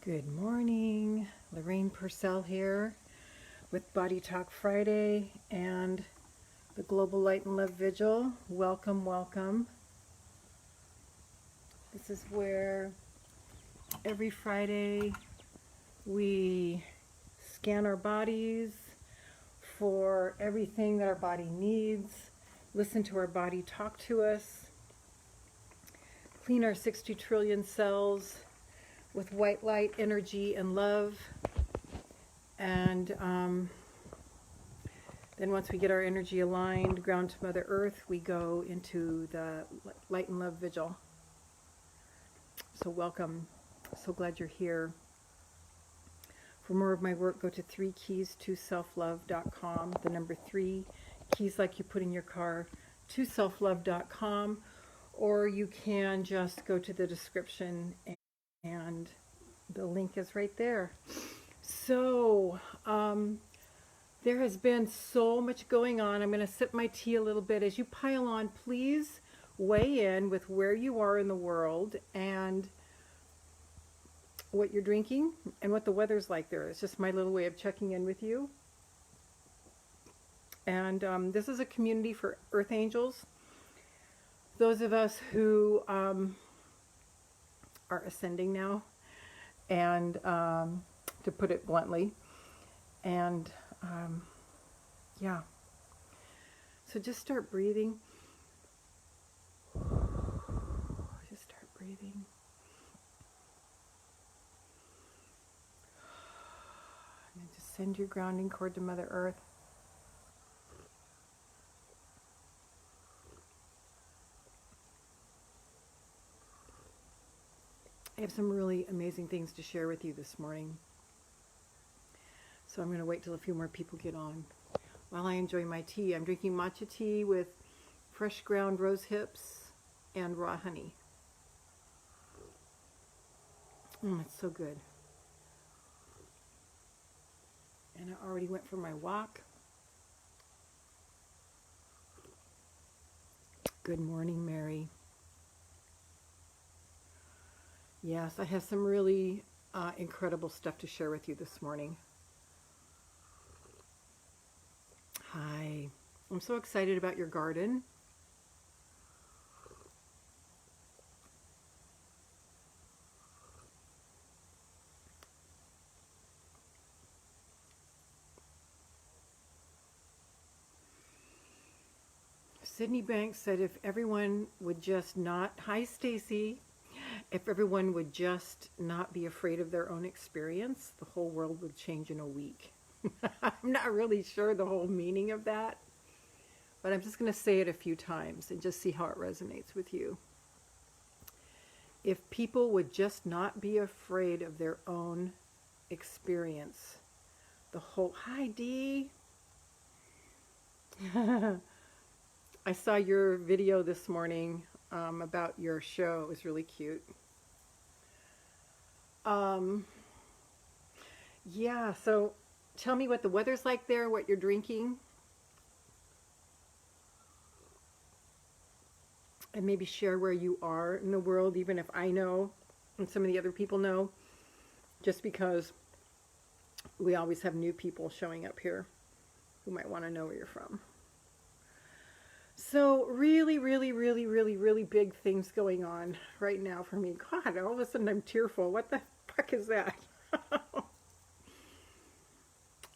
Good morning, Lorraine Pursell here with Body Talk Friday and the Global Light and Love Vigil. Welcome, welcome. This is where every Friday we scan our bodies for everything that our body needs, listen to our body talk to us, clean our 60 trillion cells with white light, energy, and love. And then once we get our energy aligned, ground to Mother Earth, we go into the Light and Love Vigil. So welcome. So glad you're here. For more of my work, go to 3keys2selflove.com. The number 3, keys like you put in your car, to selflove.com. Or you can just go to the description and the link is right there. So, there has been so much going on. I'm going to sip my tea a little bit. As you pile on, please weigh in with where you are in the world and what you're drinking and what the weather's like there. It's just my little way of checking in with you. And this is a community for Earth Angels. Those of us who are ascending now, and to put it bluntly, and yeah. So just start breathing. Just start breathing. And just send your grounding cord to Mother Earth. I have some really amazing things to share with you this morning. So I'm going to wait till a few more people get on. While I enjoy my tea, I'm drinking matcha tea with fresh ground rose hips and raw honey. It's so good. And I already went for my walk. Good morning, Mary. Yes, I have some really incredible stuff to share with you this morning. Hi. I'm so excited about your garden. Sydney Banks said if everyone would just not, hi Stacy, if everyone would just not be afraid of their own experience, the whole world would change in a week. I'm not really sure the whole meaning of that, but I'm just going to say it a few times and just see how it resonates with you. If people would just not be afraid of their own experience, the whole, hi Dee. I saw your video this morning about your show. It was really cute. Yeah, so tell me what the weather's like there, what you're drinking. And maybe share where you are in the world, even if I know and some of the other people know, just because we always have new people showing up here who might want to know where you're from. So really, really, really, really, really big things going on right now for me. God, all of a sudden I'm tearful. What the fuck is that?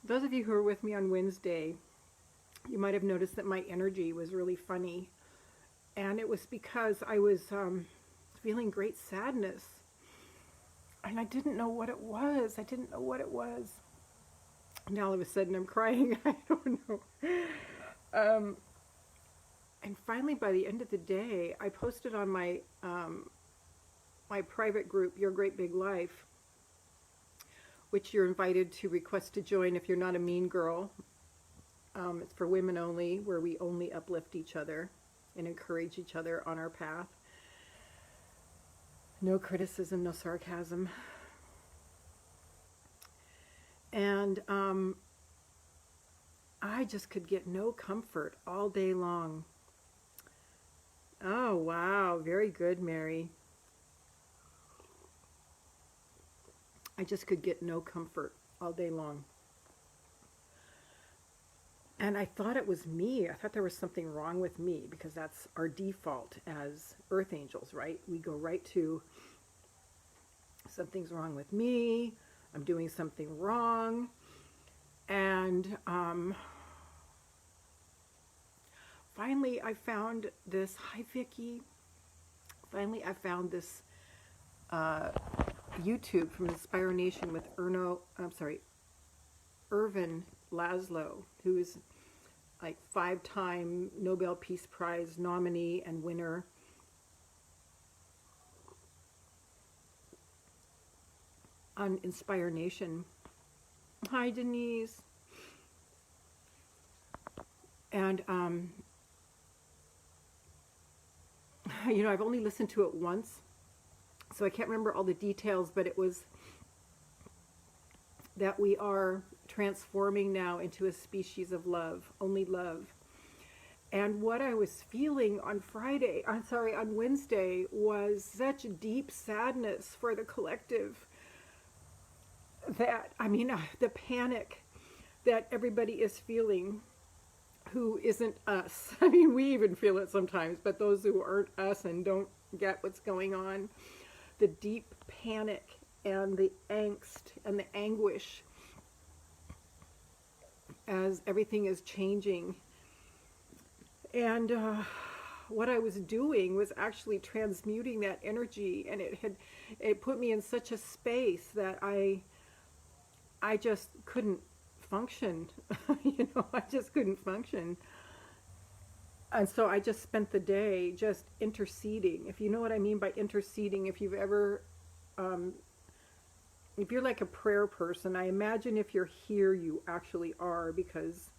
Those of you who were with me on Wednesday, you might have noticed that my energy was really funny. And it was because I was feeling great sadness. And I didn't know what it was. Now all of a sudden I'm crying. I don't know. And finally, by the end of the day, I posted on my my private group, Your Great Big Life, which you're invited to request to join if you're not a mean girl. It's for women only, where we only uplift each other and encourage each other on our path. No criticism, no sarcasm. And I just could get no comfort all day long. Oh, wow. Very good, Mary. I just could get no comfort all day long. And I thought it was me. I thought there was something wrong with me, because that's our default as earth angels, right? We go right to something's wrong with me. I'm doing something wrong. And finally I found this, hi Vicky. Finally I found this YouTube from Inspire Nation with Irvin Laszlo, who is like 5-time Nobel Peace Prize nominee and winner. On Inspire Nation. Hi Denise. And you know, I've only listened to it once, so I can't remember all the details, but it was that we are transforming now into a species of love, only love. And what I was feeling on Wednesday was such deep sadness for the collective, that, I mean, the panic that everybody is feeling who isn't us. I mean, we even feel it sometimes, but those who aren't us and don't get what's going on, the deep panic and the angst and the anguish as everything is changing. And what I was doing was actually transmuting that energy, and it put me in such a space that I just couldn't function. You know, I just couldn't function. And so I just spent the day just interceding. If you know what I mean by interceding, if you've ever, if you're like a prayer person, I imagine if you're here, you actually are, because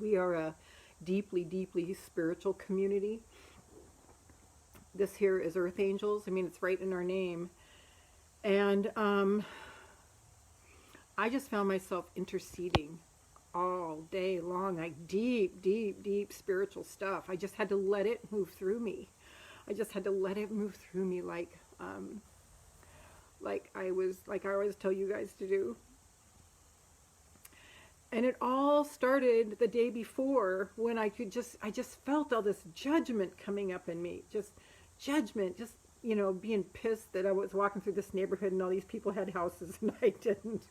we are a deeply, deeply spiritual community. This here is Earth Angels. I mean, it's right in our name. And I just found myself interceding all day long, like deep, deep, deep spiritual stuff. I just had to let it move through me. I just had to let it move through me, like I always tell you guys to do. And it all started the day before, when I just felt all this judgment coming up in me. Just judgment, just, you know, being pissed that I was walking through this neighborhood and all these people had houses and I didn't.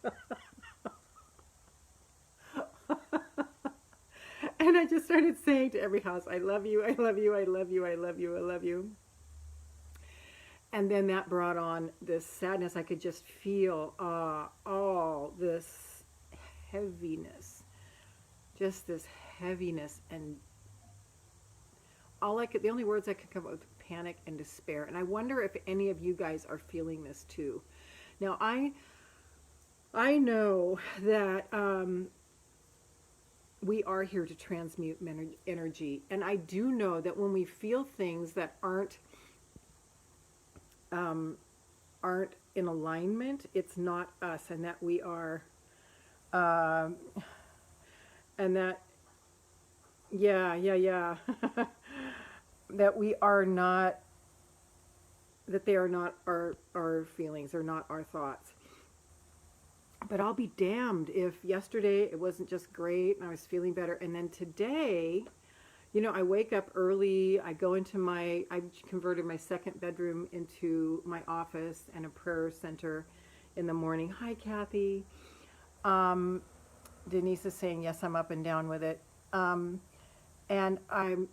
And I just started saying to every house, I love you, I love you, I love you, I love you, I love you. And then that brought on this sadness. I could just feel all this heaviness, just this heaviness, and the only words I could come up with, panic and despair. And I wonder if any of you guys are feeling this too. Now, I know that we are here to transmute energy, and I do know that when we feel things that aren't in alignment, it's not us, and that we are, and that, that we are not, that they are not our feelings, or not our thoughts. But I'll be damned if yesterday it wasn't just great and I was feeling better, and then today, you know, I wake up early, I converted my second bedroom into my office and a prayer center in the morning. Hi, Kathy. Denise is saying, yes, I'm up and down with it. And I'm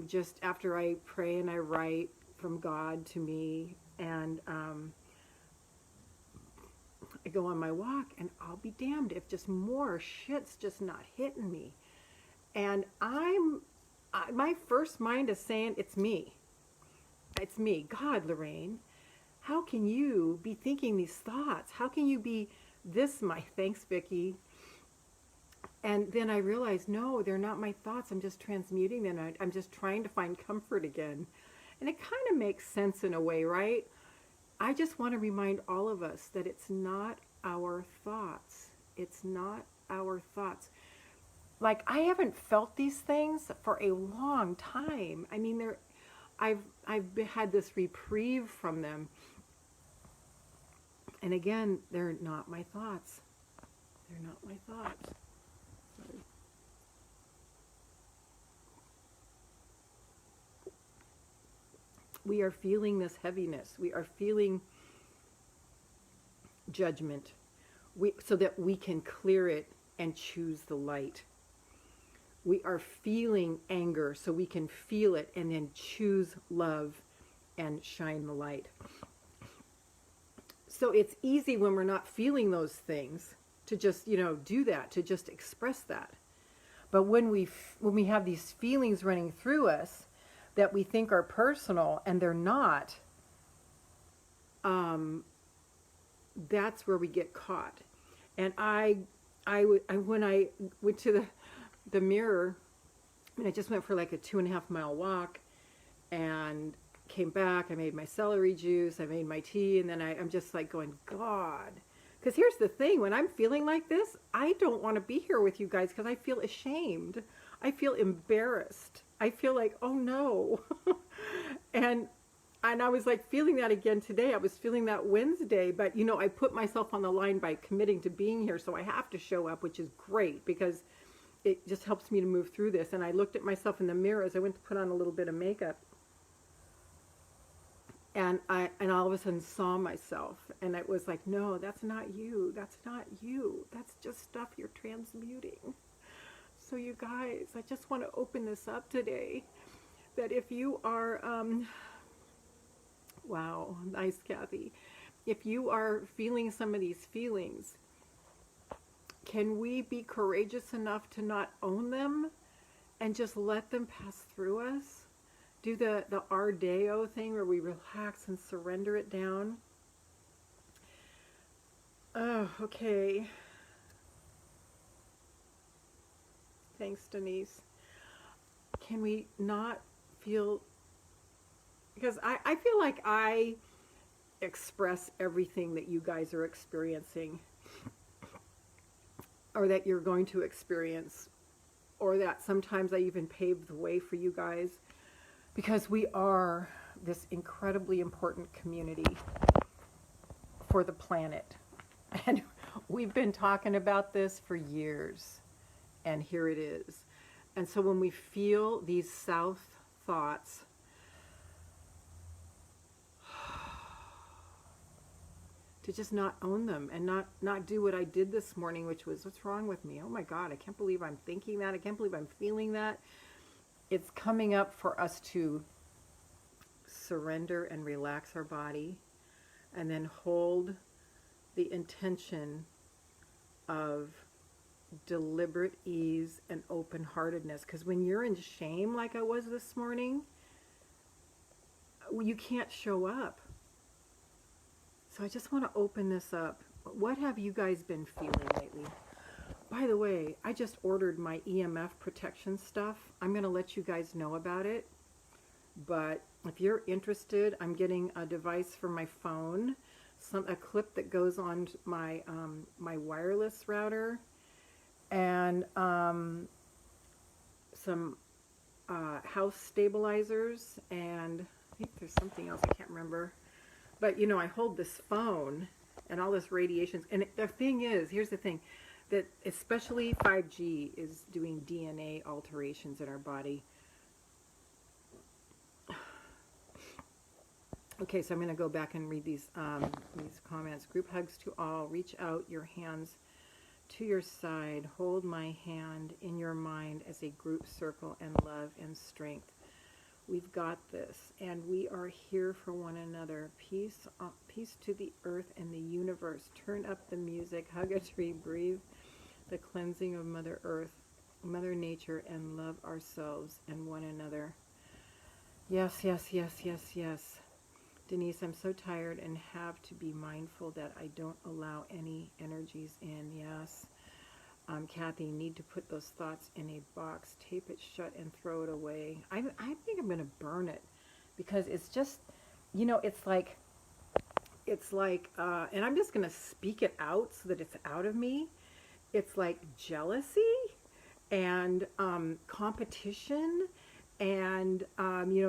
just, after I pray and I write from God to me, and I go on my walk, and I'll be damned if just more shit's just not hitting me. And my first mind is saying, it's me. It's me. God, Lorraine, how can you be thinking these thoughts? How can you be this, thanks, Vicky. And then I realized, no, they're not my thoughts. I'm just transmuting them. I'm just trying to find comfort again. And it kind of makes sense in a way, right? I just want to remind all of us that it's not our thoughts. It's not our thoughts. Like, I haven't felt these things for a long time. I mean, I've had this reprieve from them. And again, they're not my thoughts. They're not my thoughts. Sorry. We are feeling this heaviness. We are feeling judgment, so that we can clear it and choose the light. We are feeling anger, so we can feel it and then choose love and shine the light. So it's easy when we're not feeling those things to just, do that, to just express that. But when we have these feelings running through us that we think are personal and they're not, that's where we get caught. And when I went to the mirror, I just went for like a 2.5 mile walk and came back. I made my celery juice, I made my tea, and then I'm just like going, God. Because here's the thing, when I'm feeling like this, I don't want to be here with you guys because I feel ashamed. I feel embarrassed. I feel like, oh no. and I was like feeling that again today. I was feeling that Wednesday, but I put myself on the line by committing to being here, so I have to show up, which is great because it just helps me to move through this. And I looked at myself in the mirror as I went to put on a little bit of makeup. And all of a sudden saw myself, and it was like, no, that's not you. That's not you. That's just stuff you're transmuting. So you guys, I just want to open this up today, that if you are, wow, nice, Kathy. If you are feeling some of these feelings, can we be courageous enough to not own them and just let them pass through us? Do the Ardeo thing where we relax and surrender it down. Oh, okay. Thanks, Denise. Can we not feel, because I feel like I express everything that you guys are experiencing, or that you're going to experience, or that sometimes I even pave the way for you guys. Because we are this incredibly important community for the planet. And we've been talking about this for years. And here it is. And so when we feel these south thoughts, to just not own them and not do what I did this morning, which was, what's wrong with me? Oh my God, I can't believe I'm thinking that. I can't believe I'm feeling that. It's coming up for us to surrender and relax our body, and then hold the intention of deliberate ease and open-heartedness. Because when you're in shame like I was this morning, you can't show up. So I just want to open this up. What have you guys been feeling lately? By the way, I just ordered my EMF protection stuff. I'm going to let you guys know about it. But if you're interested, I'm getting a device for my phone, a clip that goes on my my wireless router, and some house stabilizers, and I think there's something else I can't remember. But I hold this phone and all this radiations. And the thing is, here's the thing, that especially 5G is doing DNA alterations in our body. Okay, so I'm going to go back and read these comments. Group hugs to all. Reach out your hands to your side. Hold my hand in your mind as a group circle and love and strength. We've got this, and we are here for one another. Peace to the earth and the universe. Turn up the music. Hug a tree. Breathe the cleansing of Mother Earth, Mother Nature, and love ourselves and one another. Yes, yes, yes, yes, yes. Denise, I'm so tired and have to be mindful that I don't allow any energies in. Yes. Kathy, need to put those thoughts in a box, tape it shut, and throw it away. I think I'm going to burn it, because it's just, it's like, and I'm just going to speak it out so that it's out of me. It's like jealousy and competition and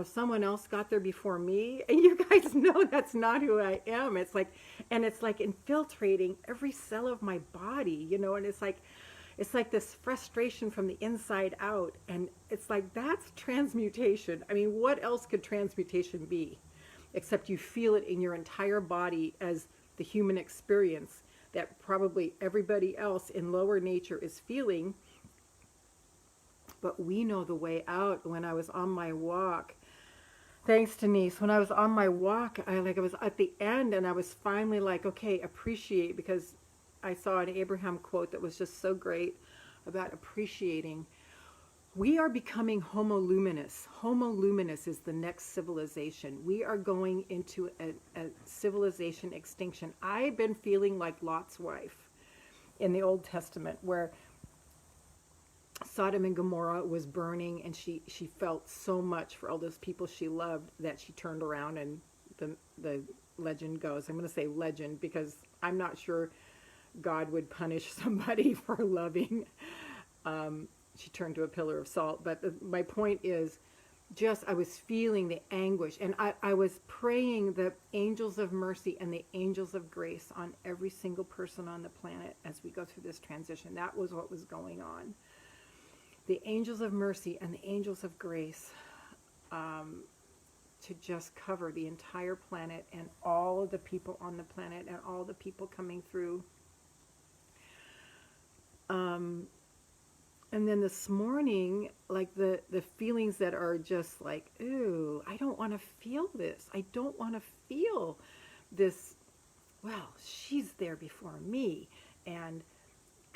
someone else got there before me, and you guys know that's not who I am. It's like infiltrating every cell of my body, and it's like this frustration from the inside out, and it's like that's transmutation. I mean, what else could transmutation be except you feel it in your entire body as the human experience that probably everybody else in lower nature is feeling. But we know the way out. When I was on my walk, thanks Denise, when I was on my walk, I was at the end, and I was finally like, okay, appreciate, because I saw an Abraham quote that was just so great about appreciating. We are becoming Homo luminous. Homo luminous is the next civilization. We are going into a civilization extinction. I've been feeling like Lot's wife in the Old Testament, where Sodom and Gomorrah was burning, and she felt so much for all those people she loved that she turned around, and the legend goes, I'm going to say legend because I'm not sure God would punish somebody for loving. She turned to a pillar of salt. But my point is, I was feeling the anguish, and I was praying the angels of mercy and the angels of grace on every single person on the planet as we go through this transition. That was what was going on. The angels of mercy and the angels of grace, to just cover the entire planet and all of the people on the planet and all the people coming through. And then this morning, like the feelings that are just like, ooh, I don't want to feel this. I don't want to feel this. Well, she's there before me, and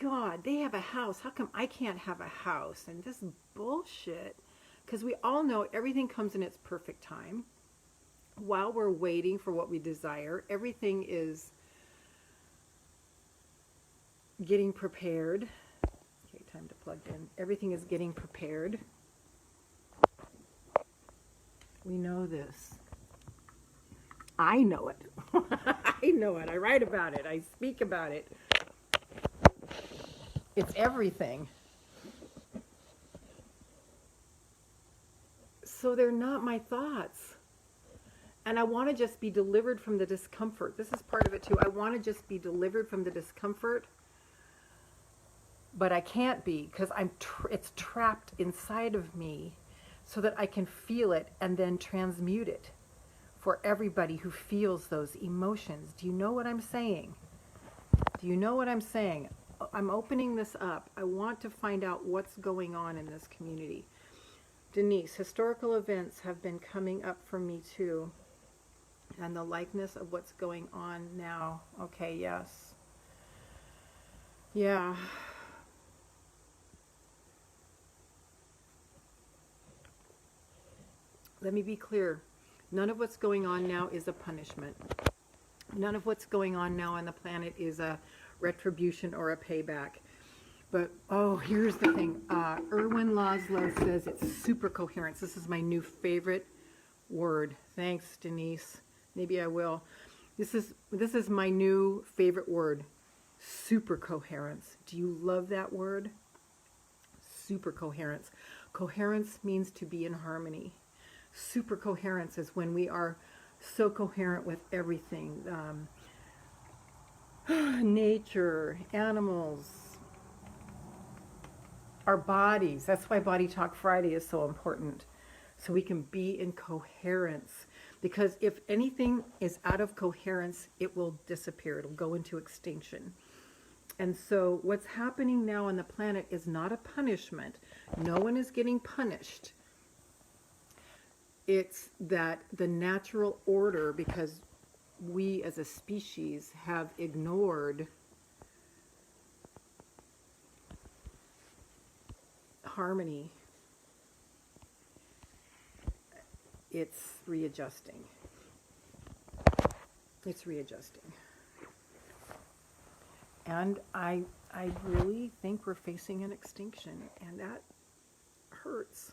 God, they have a house. How come I can't have a house? And this bullshit. Because we all know everything comes in its perfect time. While we're waiting for what we desire, everything is getting prepared. Okay, time to plug in. Everything is getting prepared. We know this. I know it. I know it. I write about it. I speak about it. It's everything. So they're not my thoughts. And I want to just be delivered from the discomfort. This is part of it too. I want to just be delivered from the discomfort. But I can't be, because it's trapped inside of me, so that I can feel it and then transmute it for everybody who feels those emotions. Do you know what I'm saying? Do you know what I'm saying? I'm opening this up. I want to find out what's going on in this community. Denise, historical events have been coming up for me too. And the likeness of what's going on now. Okay, yes. Yeah. Let me be clear. None of what's going on now is a punishment. None of what's going on now on the planet is a retribution or a payback. But, oh, here's the thing. Erwin Laszlo says it's super coherence. This is my new favorite word. Thanks, Denise. Maybe I will. This is my new favorite word. Super coherence. Do you love that word? Super coherence. Coherence means to be in harmony. Super coherence is when we are so coherent with everything. Nature, animals, our bodies. That's why Body Talk Friday is so important. So we can be in coherence. Because if anything is out of coherence, it will disappear. It'll go into extinction. And so what's happening now on the planet is not a punishment. No one is getting punished. It's that the natural order, because we as a species have ignored harmony, it's readjusting. It's readjusting. And I really think we're facing an extinction, and that hurts.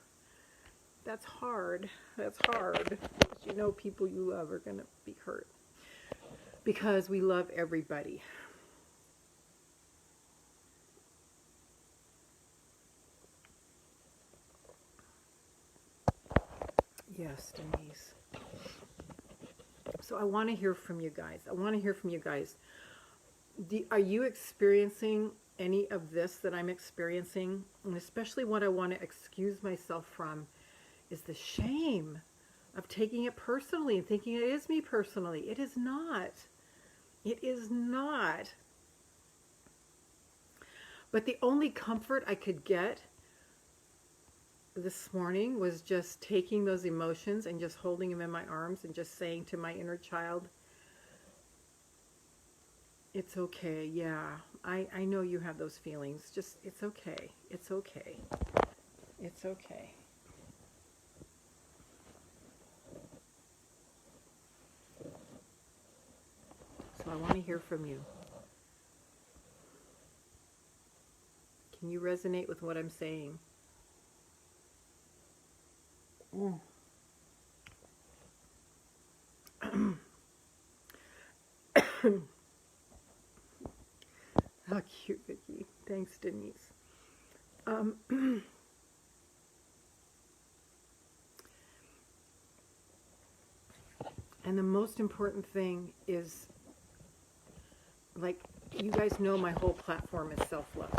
That's hard. That's hard. You know, people you love are going to be hurt because we love everybody. Yes, Denise. So I want to hear from you guys. I want to hear from you guys. Are you experiencing any of this that I'm experiencing? And especially what I want to excuse myself from is the shame of taking it personally and thinking it is me personally. It is not. It is not. But the only comfort I could get this morning was just taking those emotions and just holding them in my arms and just saying to my inner child, it's okay. Yeah, I know you have those feelings. Just, it's okay. It's okay. It's okay. So I want to hear from you. Can you resonate with what I'm saying? Mm. How cute, Vicki. Thanks, Denise. And the most important thing is, like, you guys know my whole platform is self-love.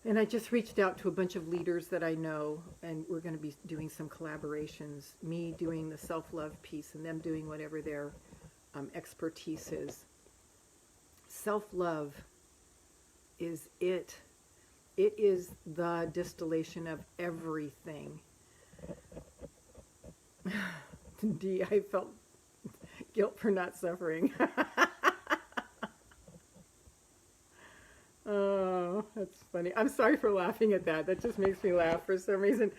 And I just reached out to a bunch of leaders that I know, and we're going to be doing some collaborations, me doing the self-love piece and them doing whatever their expertise is. Self-love is it. It is the distillation of everything. D, I felt guilt for not suffering. Oh, that's funny. I'm sorry for laughing at that. That just makes me laugh for some reason.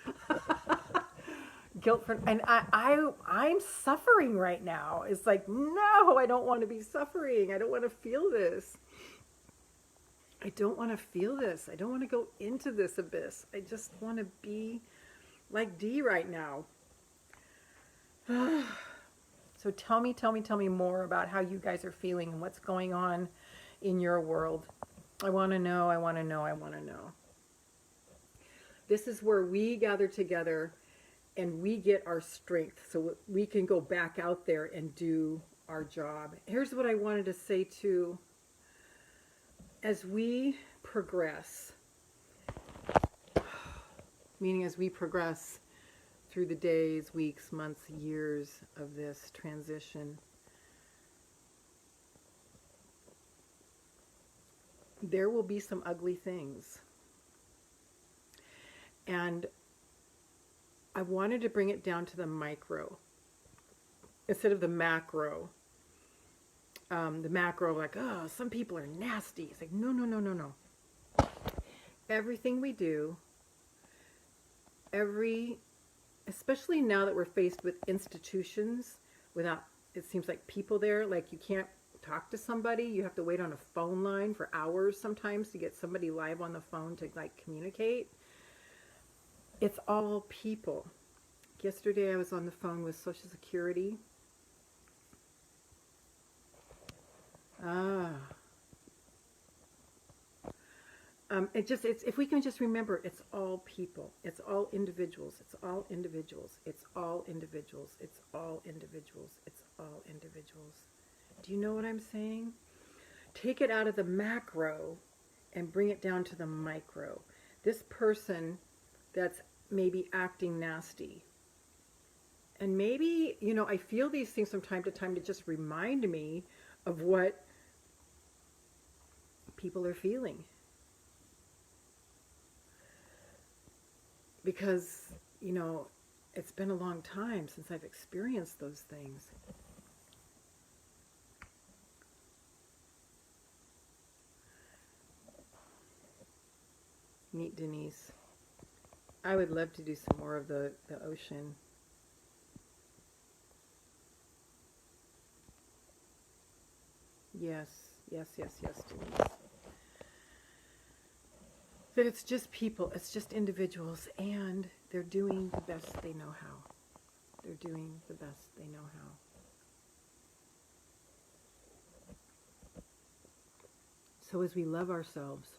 Guilt for, and I'm suffering right now. It's like, no, I don't want to be suffering. I don't want to feel this. I don't want to feel this. I don't want to go into this abyss. I just want to be like D right now. So tell me more about how you guys are feeling and what's going on in your world. I want to know, I want to know, I want to know. This is where we gather together and we get our strength so we can go back out there and do our job. Here's what I wanted to say too. As we progress, meaning as we progress through the days, weeks, months, years of this transition, there will be some ugly things. And I wanted to bring it down to the micro instead of the macro. The macro, like, oh, some people are nasty. It's like, no, no, no, no, no. Everything we do, especially now that we're faced with institutions without, it seems like people there, like you can't talk to somebody. You have to wait on a phone line for hours sometimes to get somebody live on the phone to like communicate. It's all people. Yesterday I was on the phone with Social Security. It's if we can just remember, it's all people. It's all individuals. It's all individuals. It's all individuals. It's all individuals. It's all individuals. Do you know what I'm saying? Take it out of the macro and bring it down to the micro. This person that's maybe acting nasty. And maybe, you know, I feel these things from time to time to just remind me of what people are feeling. Because, you know, it's been a long time since I've experienced those things. Meet Denise. I would love to do some more of the ocean. Yes, yes, yes, yes, Denise. That it's just people, it's just individuals, and they're doing the best they know how. They're doing the best they know how. So as we love ourselves,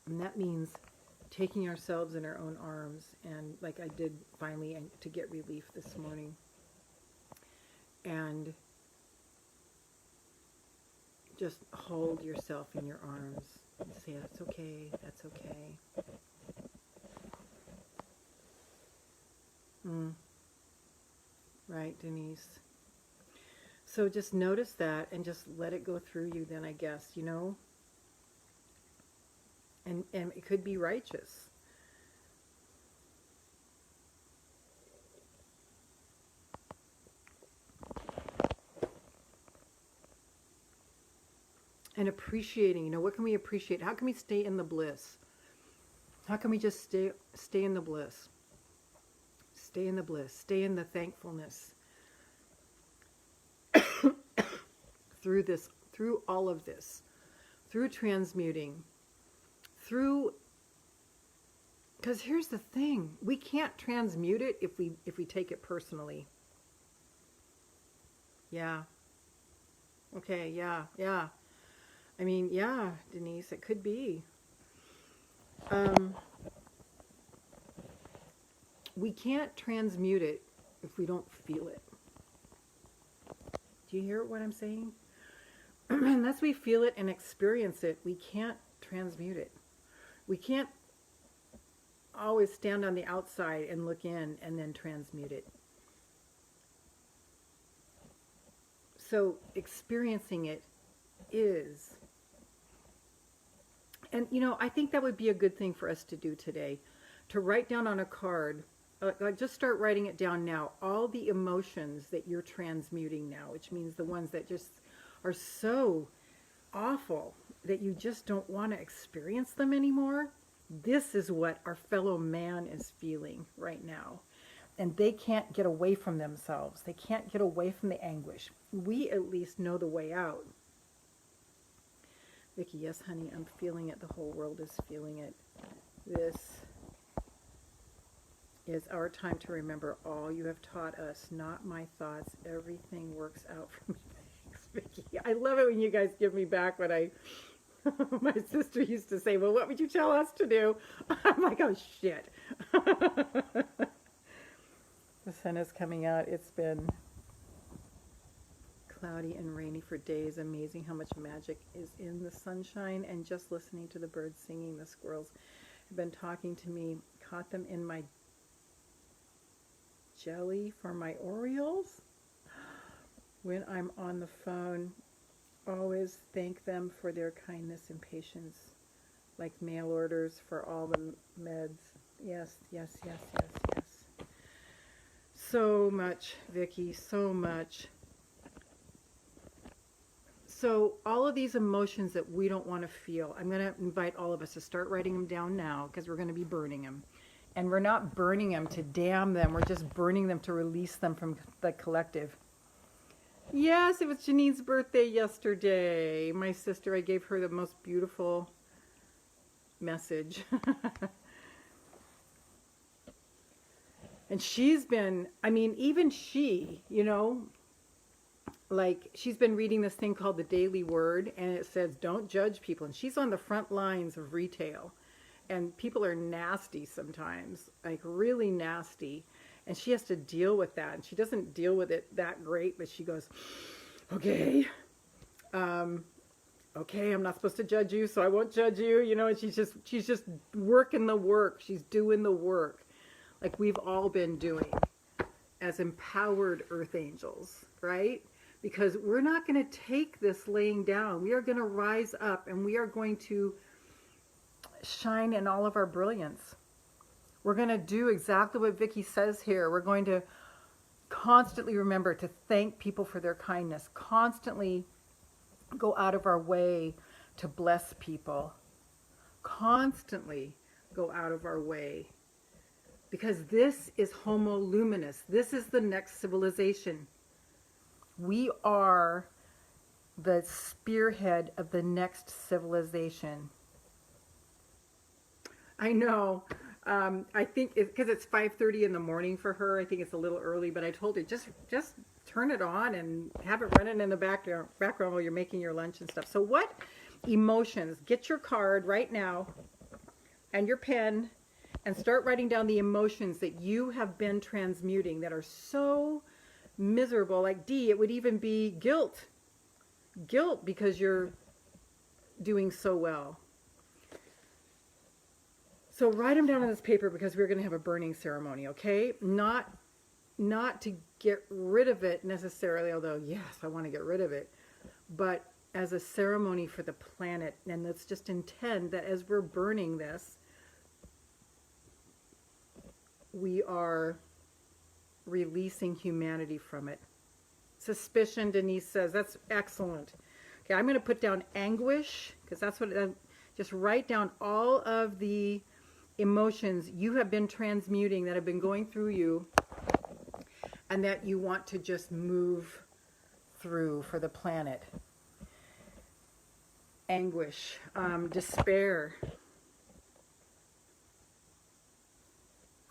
and that means taking ourselves in our own arms, and like I did finally and to get relief this morning, and just hold yourself in your arms and say, that's okay, that's okay. Right, Denise. So just notice that and just let it go through you then, I guess, you know? And it could be righteous. And appreciating, you know, what can we appreciate? How can we stay in the bliss? How can we just stay in the bliss? Stay in the bliss. Stay in the thankfulness. Through this, through all of this, through transmuting, through, because here's the thing, we can't transmute it if we take it personally. Yeah. Okay, yeah. I mean, yeah, Denise, it could be. We can't transmute it if we don't feel it. Do you hear what I'm saying? Unless we feel it and experience it, we can't transmute it. We can't always stand on the outside and look in and then transmute it. So experiencing it is. And, you know, I think that would be a good thing for us to do today, to write down on a card, just start writing it down now, all the emotions that you're transmuting now, which means the ones that just are so awful that you just don't want to experience them anymore. This is what our fellow man is feeling right now. And they can't get away from themselves. They can't get away from the anguish. We at least know the way out. Vicki, yes, honey, I'm feeling it. The whole world is feeling it. This is our time to remember all you have taught us, not my thoughts. Everything works out for me. Thanks, Vicki. I love it when you guys give me back what my sister used to say, well, what would you tell us to do? I'm like, oh, shit. The sun is coming out. It's been cloudy and rainy for days. Amazing how much magic is in the sunshine, and just listening to the birds singing. The squirrels have been talking to me. Caught them in my jelly for my Orioles. When I'm on the phone, always thank them for their kindness and patience, like mail orders for all the meds. Yes. So much, Vicki, so much. So all of these emotions that we don't want to feel, I'm going to invite all of us to start writing them down now, because we're going to be burning them. And we're not burning them to damn them. We're just burning them to release them from the collective. Yes, it was Janine's birthday yesterday. My sister, I gave her the most beautiful message. And she's been, I mean, even she, you know, like, she's been reading this thing called The Daily Word, and it says, don't judge people. And she's on the front lines of retail. And people are nasty sometimes, like really nasty. And she has to deal with that. And she doesn't deal with it that great, but she goes, okay, okay, I'm not supposed to judge you, so I won't judge you, you know. And she's just working the work. She's doing the work, like we've all been doing as empowered earth angels, right? Because we're not going to take this laying down. We are going to rise up, and we are going to shine in all of our brilliance. We're going to do exactly what Vicki says here. We're going to constantly remember to thank people for their kindness. Constantly go out of our way to bless people. Constantly go out of our way. Because this is Homo Luminous. This is the next civilization. We are the spearhead of the next civilization. I know. I think because it's 5:30 in the morning for her. I think it's a little early, but I told her just turn it on and have it running in the background while you're making your lunch and stuff. So what emotions? Get your card right now. and your pen and start writing down the emotions that you have been transmuting that are so miserable. Like D, it would even be guilt. Guilt because you're doing so well. So write them down on this paper because we're going to have a burning ceremony, okay? Not to get rid of it necessarily, although yes, I want to get rid of it, but as a ceremony for the planet. And let's just intend that as we're burning this, we are releasing humanity from it. Suspicion, Denise says, that's excellent. Okay, I'm going to put down anguish, because that's what, just write down all of the emotions you have been transmuting that have been going through you and that you want to just move through for the planet. Anguish, despair,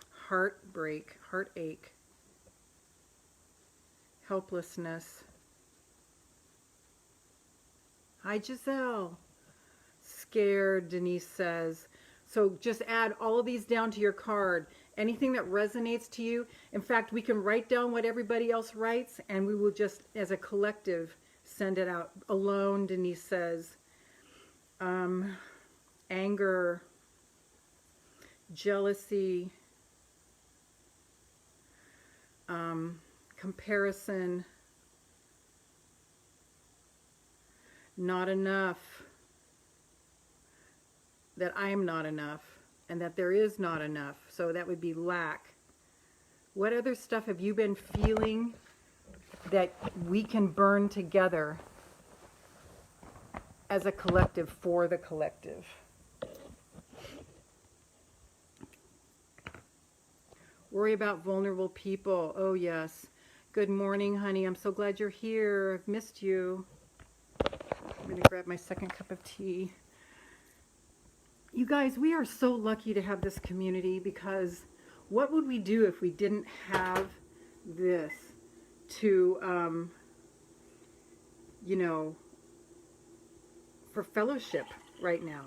heartbreak, heartache, helplessness. Hi, Giselle. Scared, Denise says. So just add all of these down to your card. Anything that resonates to you. In fact, we can write down what everybody else writes, and we will just, as a collective, send it out. Alone, Denise says. Anger, jealousy, comparison, not enough, that I am not enough, and that there is not enough. So that would be lack. What other stuff have you been feeling that we can burn together as a collective for the collective? Worry about vulnerable people. Oh, yes. Good morning, honey. I'm so glad you're here. I've missed you. I'm going to grab my second cup of tea. You guys, we are so lucky to have this community, because what would we do if we didn't have this to, you know, for fellowship right now?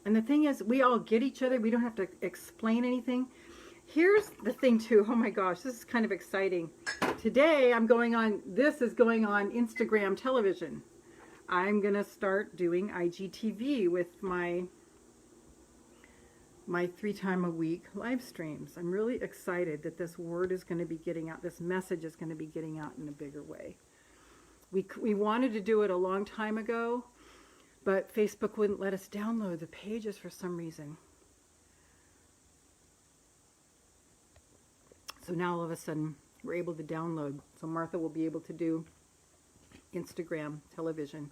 And the thing is, we all get each other. We don't have to explain anything. Here's the thing too. Oh my gosh, this is kind of exciting. Today this is going on Instagram television. I'm going to start doing IGTV with my 3-time-a-week live streams. I'm really excited that this word is going to be getting out. This message is going to be getting out in a bigger way. We wanted to do it a long time ago, but Facebook wouldn't let us download the pages for some reason. So now all of a sudden we're able to download. So Martha will be able to do Instagram television.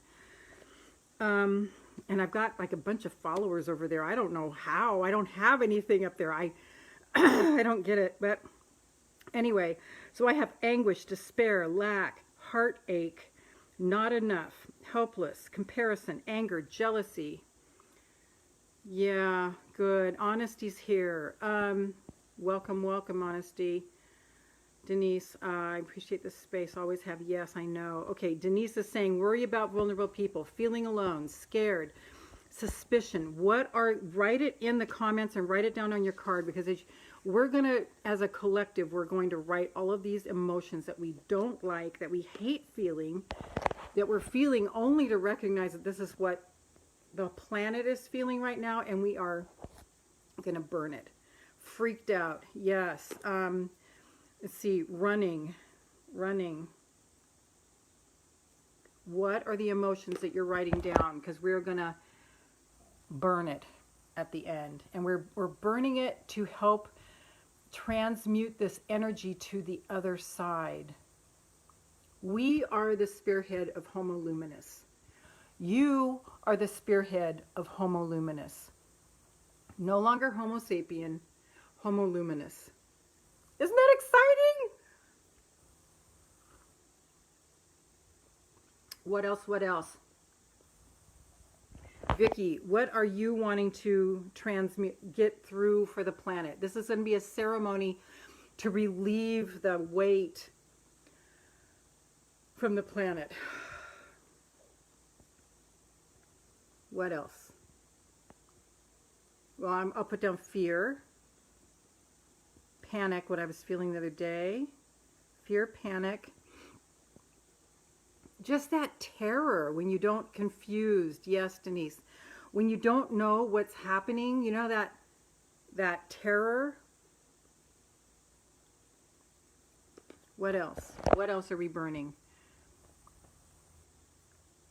And I've got like a bunch of followers over there. I don't know how. I don't have anything up there. I don't get it. But anyway, so I have anguish, despair, lack, heartache, not enough, helpless, comparison, anger, jealousy. Yeah, good. Honesty's here. Welcome, welcome, Honesty. Denise, I appreciate this space. Always have. Yes, I know. Okay, Denise is saying, worry about vulnerable people, feeling alone, scared, suspicion. Write it in the comments and write it down on your card, because we're going to, as a collective, we're going to write all of these emotions that we don't like, that we hate feeling, that we're feeling, only to recognize that this is what the planet is feeling right now, and we are going to burn it. Freaked out. Yes. Let's see. Running. What are the emotions that you're writing down? Because we're going to burn it at the end. And we're burning it to help transmute this energy to the other side. We are the spearhead of Homo Luminous. You are the spearhead of Homo Luminous. No longer Homo sapien, Homo Luminous. Isn't that exciting? What else? What else? Vicky, what are you wanting to get through for the planet? This is going to be a ceremony to relieve the weight from the planet. What else? Well, I'll put down fear, panic, what I was feeling the other day. Fear, panic. Just that terror when you don't, confused. Yes, Denise. When you don't know what's happening, you know, that terror. What else? What else are we burning?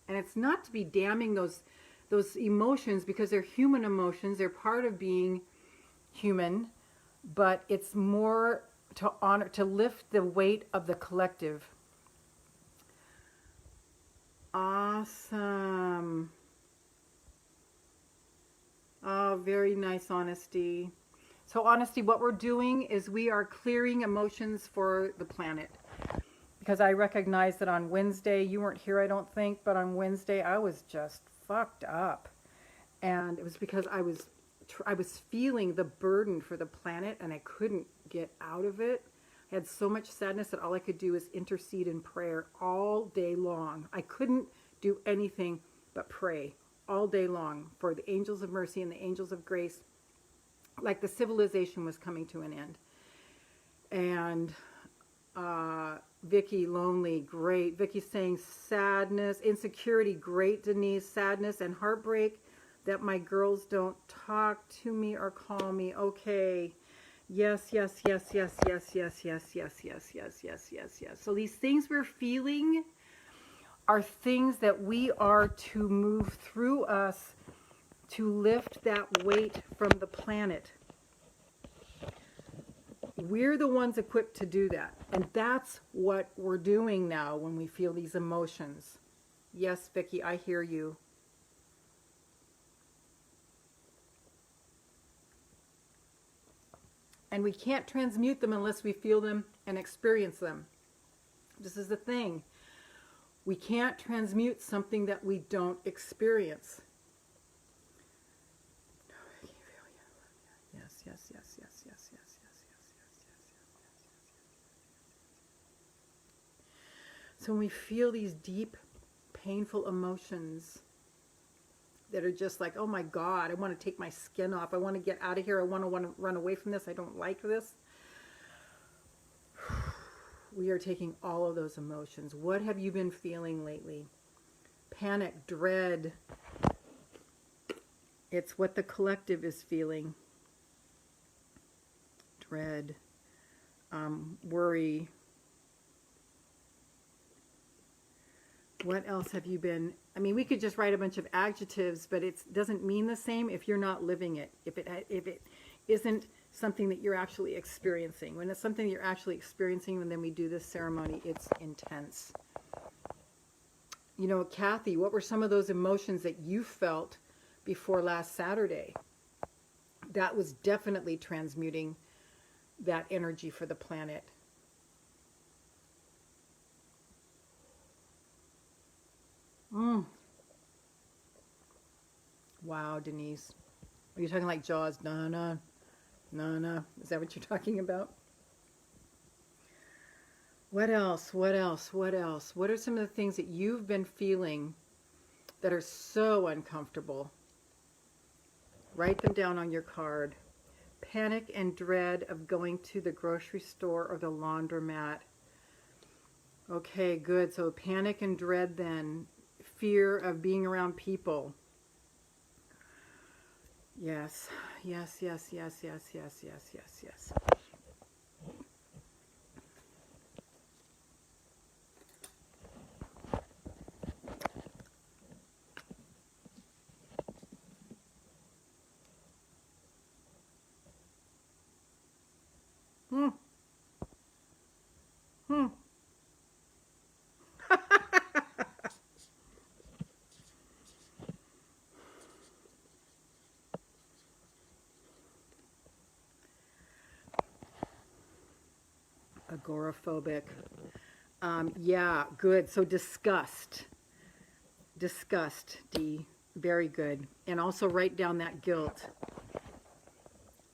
And it's not to be damning those emotions, because they're human emotions. They're part of being human, but it's more to honor, to lift the weight of the collective. Awesome. Oh, very nice, Honesty. So Honesty, what we're doing is we are clearing emotions for the planet. Because I recognize that on Wednesday, you weren't here, I don't think, but on Wednesday I was just fucked up. And it was because I was feeling the burden for the planet, and I couldn't get out of it. I had so much sadness that all I could do is intercede in prayer all day long. I couldn't do anything but pray all day long for the angels of mercy and the angels of grace, like the civilization was coming to an end. And Vicky, lonely, great. Vicky's saying sadness, insecurity, great, Denise. Sadness and heartbreak that my girls don't talk to me or call me. Okay. Yes, yes, yes, yes, yes, yes, yes, yes, yes, yes, yes, yes, yes. So these things we're feeling are things that we are to move through us to lift that weight from the planet. We're the ones equipped to do that. And that's what we're doing now when we feel these emotions. Yes, Vicky, I hear you. And we can't transmute them unless we feel them and experience them. This is the thing. We can't transmute something that we don't experience. Yes, yes, yes, yes, yes, yes, yes, yes, yes, yes, yes. So when we feel these deep, painful emotions that are just like, oh my God, I want to take my skin off. I want to get out of here. I want to run away from this. I don't like this. We are taking all of those emotions. What have you been feeling lately? Panic, dread. It's what the collective is feeling. Dread, worry. What else have you been? I mean, we could just write a bunch of adjectives, but it doesn't mean the same if you're not living it. If it isn't something that you're actually experiencing. When it's something that you're actually experiencing, and then we do this ceremony, it's intense. You know, Kathy, what were some of those emotions that you felt before last Saturday? That was definitely transmuting that energy for the planet. Wow, Denise. Are you talking like Jaws? No, no. No, no. Is that what you're talking about? What else? What else? What else? What are some of the things that you've been feeling that are so uncomfortable? Write them down on your card. Panic and dread of going to the grocery store or the laundromat. Okay, good. So panic and dread then. Fear of being around people. Yes, yes, yes, yes, yes, yes, yes, yes, yes. Agoraphobic. Yeah, good. So disgust. Disgust, D. Very good. And also write down that guilt.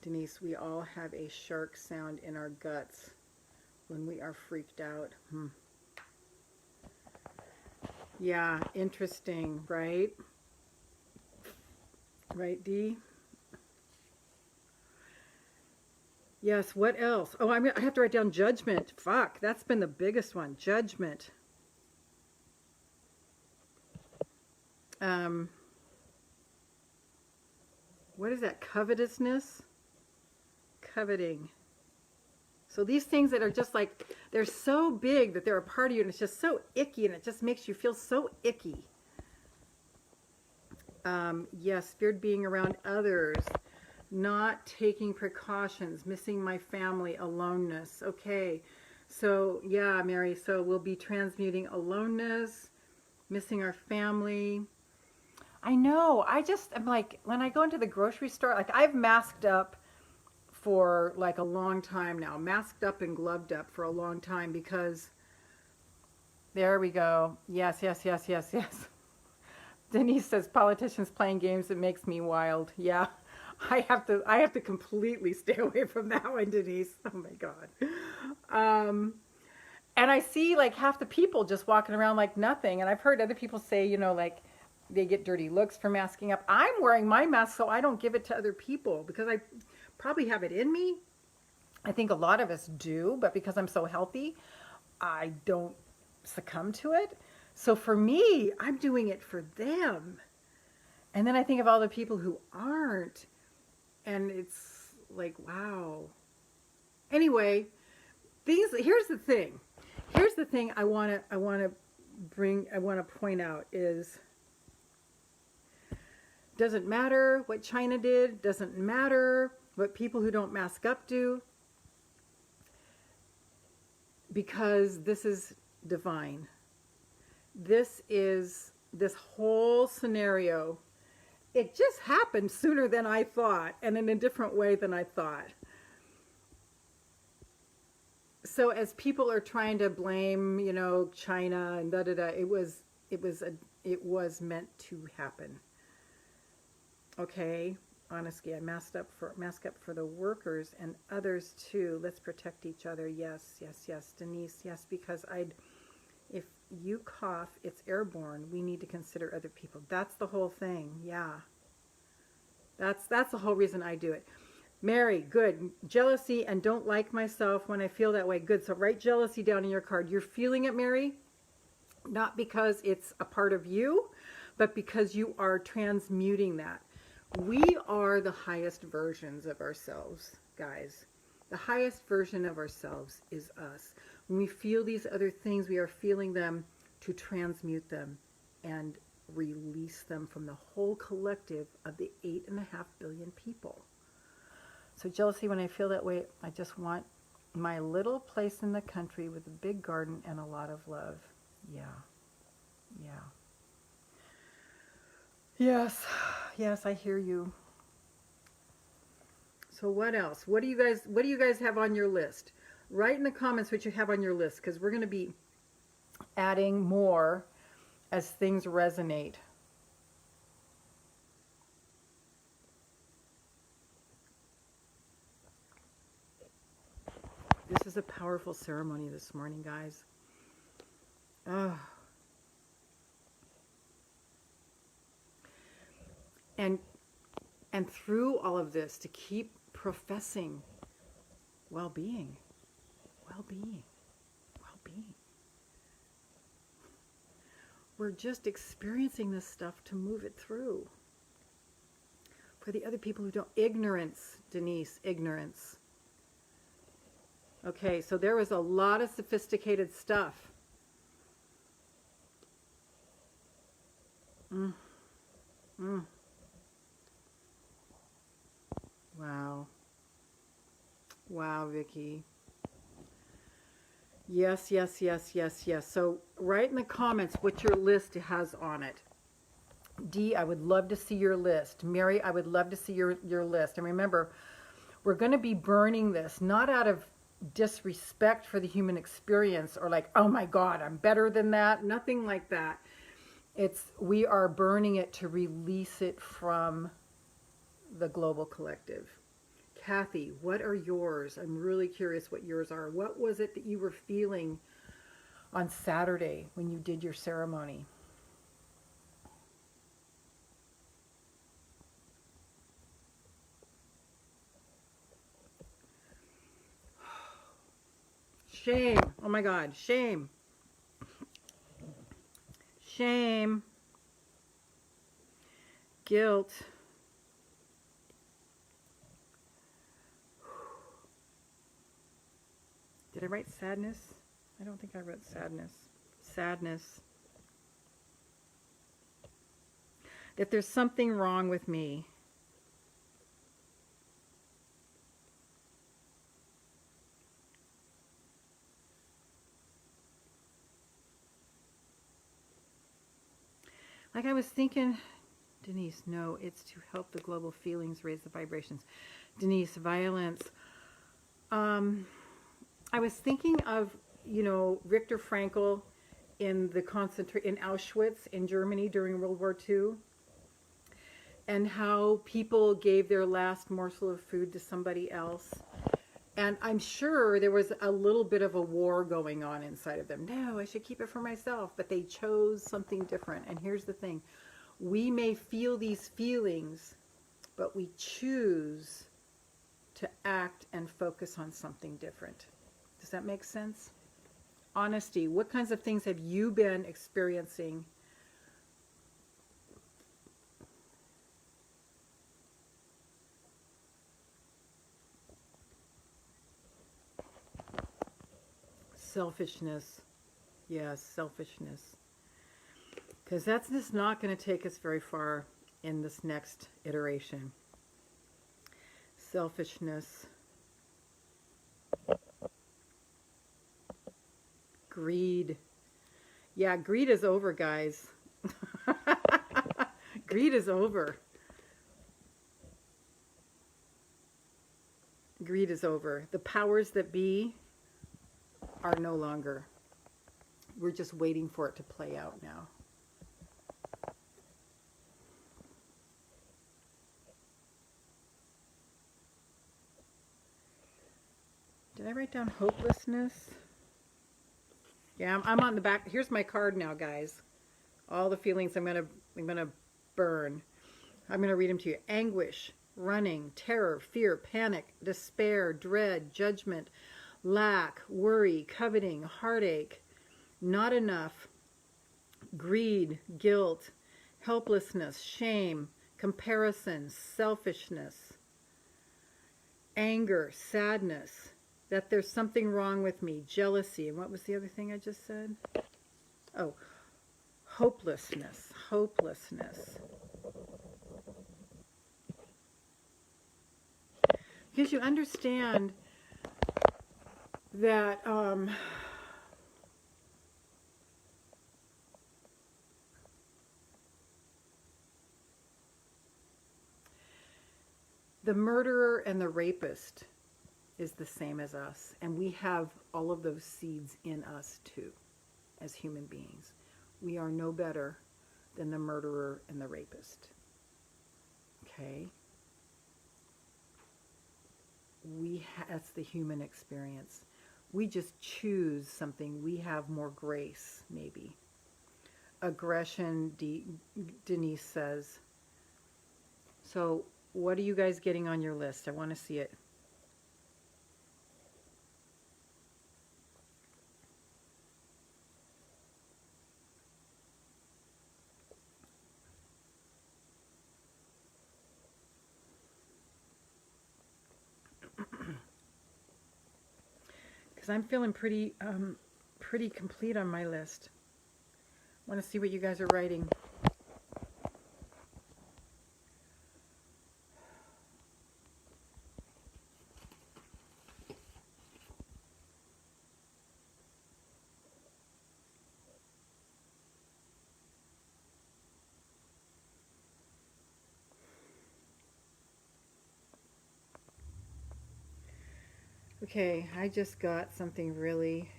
Denise, we all have a shark sound in our guts when we are freaked out. Yeah, interesting, right? Right, D? Yes, what else? Oh, I have to write down judgment. Fuck, that's been the biggest one. Judgment. Um, what is that? Covetousness? Coveting. So these things that are just like, they're so big that they're a part of you and it's just so icky and it just makes you feel so icky. Yes, feared being around others, not taking precautions, missing my family, aloneness. Okay, so yeah, Mary, so we'll be transmuting aloneness, missing our family. I know, I'm like, when I go into the grocery store, like I've masked up for like a long time now, masked up and gloved up for a long time because, there we go. Yes, yes, yes, yes, yes. Denise says politicians playing games, it makes me wild. Yeah. I have to completely stay away from that one, Denise. Oh my God. And I see like half the people just walking around like nothing. And I've heard other people say, you know, like they get dirty looks for masking up. I'm wearing my mask so I don't give it to other people because I probably have it in me. I think a lot of us do, but because I'm so healthy, I don't succumb to it. So for me, I'm doing it for them. And then I think of all the people who aren't, and it's like, wow. Anyway, here's the thing. Here's the thing I want to point out is, doesn't matter what China did, doesn't matter what people who don't mask up do, because this is divine. This whole scenario, it just happened sooner than I thought and in a different way than I thought. So as people are trying to blame, you know, China and it was meant to happen. Okay, honestly, I mask up for the workers and others too. Let's protect each other. Yes, yes, yes, Denise. Yes, because if you cough, it's airborne. We need to consider other people. That's the whole thing. Yeah. That's the whole reason I do it. Mary, good. Jealousy and don't like myself when I feel that way. Good. So write jealousy down in your card. You're feeling it, Mary, not because it's a part of you, but because you are transmuting that. We are the highest versions of ourselves, guys. The highest version of ourselves is us. When we feel these other things, we are feeling them to transmute them and release them from the whole collective of the 8.5 billion people. So jealousy, when I feel that way, I just want my little place in the country with a big garden and a lot of love. Yeah. Yeah. Yes. Yes, I hear you. So what else? What do you guys have on your list? Write in the comments what you have on your list, because we're going to be adding more as things resonate. This is a powerful ceremony this morning, guys. Oh. And through all of this, to keep professing well-being, well-being, well-being. We're just experiencing this stuff to move it through. For the other people who don't, ignorance, Denise, ignorance. Okay, so there was a lot of sophisticated stuff. Wow. Wow, Vicky. Yes, yes, yes, yes, yes. So write in the comments what your list has on it. Dee, I would love to see your list. Mary, I would love to see your list. And remember, we're going to be burning this, not out of disrespect for the human experience or like, oh my God, I'm better than that. Nothing like that. We are burning it to release it from the global collective. Kathy, what are yours? I'm really curious what yours are. What was it that you were feeling on Saturday when you did your ceremony? Shame. Oh my God. Shame. Shame. Guilt. Did I write sadness? I don't think I wrote sadness. Sadness. That there's something wrong with me. Like I was thinking, Denise, no, it's to help the global feelings, raise the vibrations. Denise, violence. I was thinking of, Viktor Frankl in Auschwitz in Germany during World War II, and how people gave their last morsel of food to somebody else. And I'm sure there was a little bit of a war going on inside of them. No, I should keep it for myself. But they chose something different. And here's the thing. We may feel these feelings, but we choose to act and focus on something different. Does that make sense? Honesty. What kinds of things have you been experiencing? Selfishness. Yes, selfishness. Because that's just not going to take us very far in this next iteration. Selfishness. Greed. Yeah, greed is over, guys. Greed is over. Greed is over. The powers that be are no longer. We're just waiting for it to play out now. Did I write down hopelessness? Yeah, I'm on the back. Here's my card now, guys. All the feelings I'm gonna burn. I'm gonna read them to you. Anguish, running, terror, fear, panic, despair, dread, judgment, lack, worry, coveting, heartache, not enough, greed, guilt, helplessness, shame, comparison, selfishness, anger, sadness, that there's something wrong with me, jealousy, and what was the other thing I just said? Oh, hopelessness, hopelessness. Because you understand that the murderer and the rapist is the same as us, and we have all of those seeds in us too, as human beings. We are no better than the murderer and the rapist. Okay? That's the human experience. We just choose something. We have more grace, maybe. Aggression, Denise says. So, what are you guys getting on your list? I want to see it. I'm feeling pretty complete on my list. I want to see what you guys are writing. Okay, I just got something really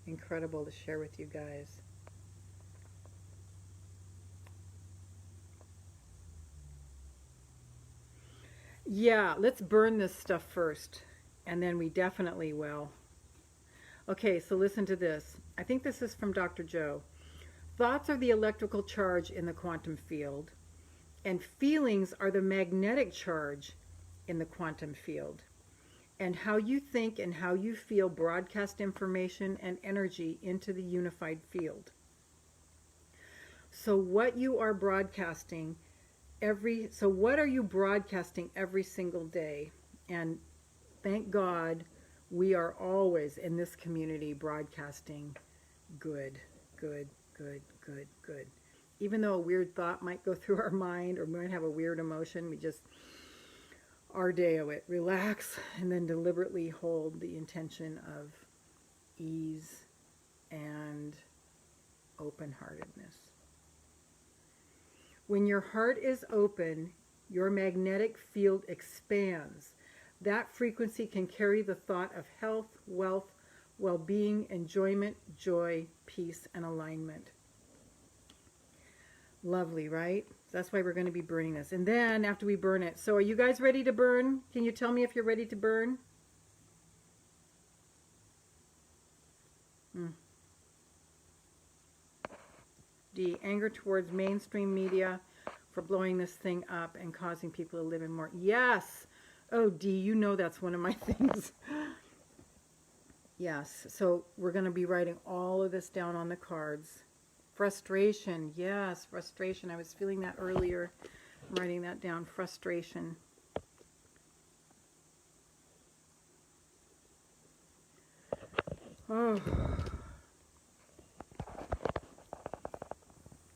incredible to share with you guys. Yeah, let's burn this stuff first, and then we definitely will. Okay, so listen to this. I think this is from Dr. Joe. Thoughts are the electrical charge in the quantum field, and feelings are the magnetic charge in the quantum field. and how you think and how you feel broadcast information and energy into the unified field. So what you are broadcasting what are you broadcasting every single day? And thank God we are always in this community broadcasting good, good, good, good, good. Even though a weird thought might go through our mind or we might have a weird emotion, we just ardeo it, relax, and then deliberately hold the intention of ease and open-heartedness. When your heart is open, your magnetic field expands. That frequency can carry the thought of health, wealth, well-being, enjoyment, joy, peace, and alignment. Lovely, right? That's why we're going to be burning this. And then after we burn it, so are you guys ready to burn? Can you tell me if you're ready to burn? D, anger towards mainstream media for blowing this thing up and causing people to live in more. Yes. Oh, D, you know that's one of my things. Yes. So we're going to be writing all of this down on the cards. Frustration. Yes, frustration. I was feeling that earlier. I'm writing that down. Frustration. Oh.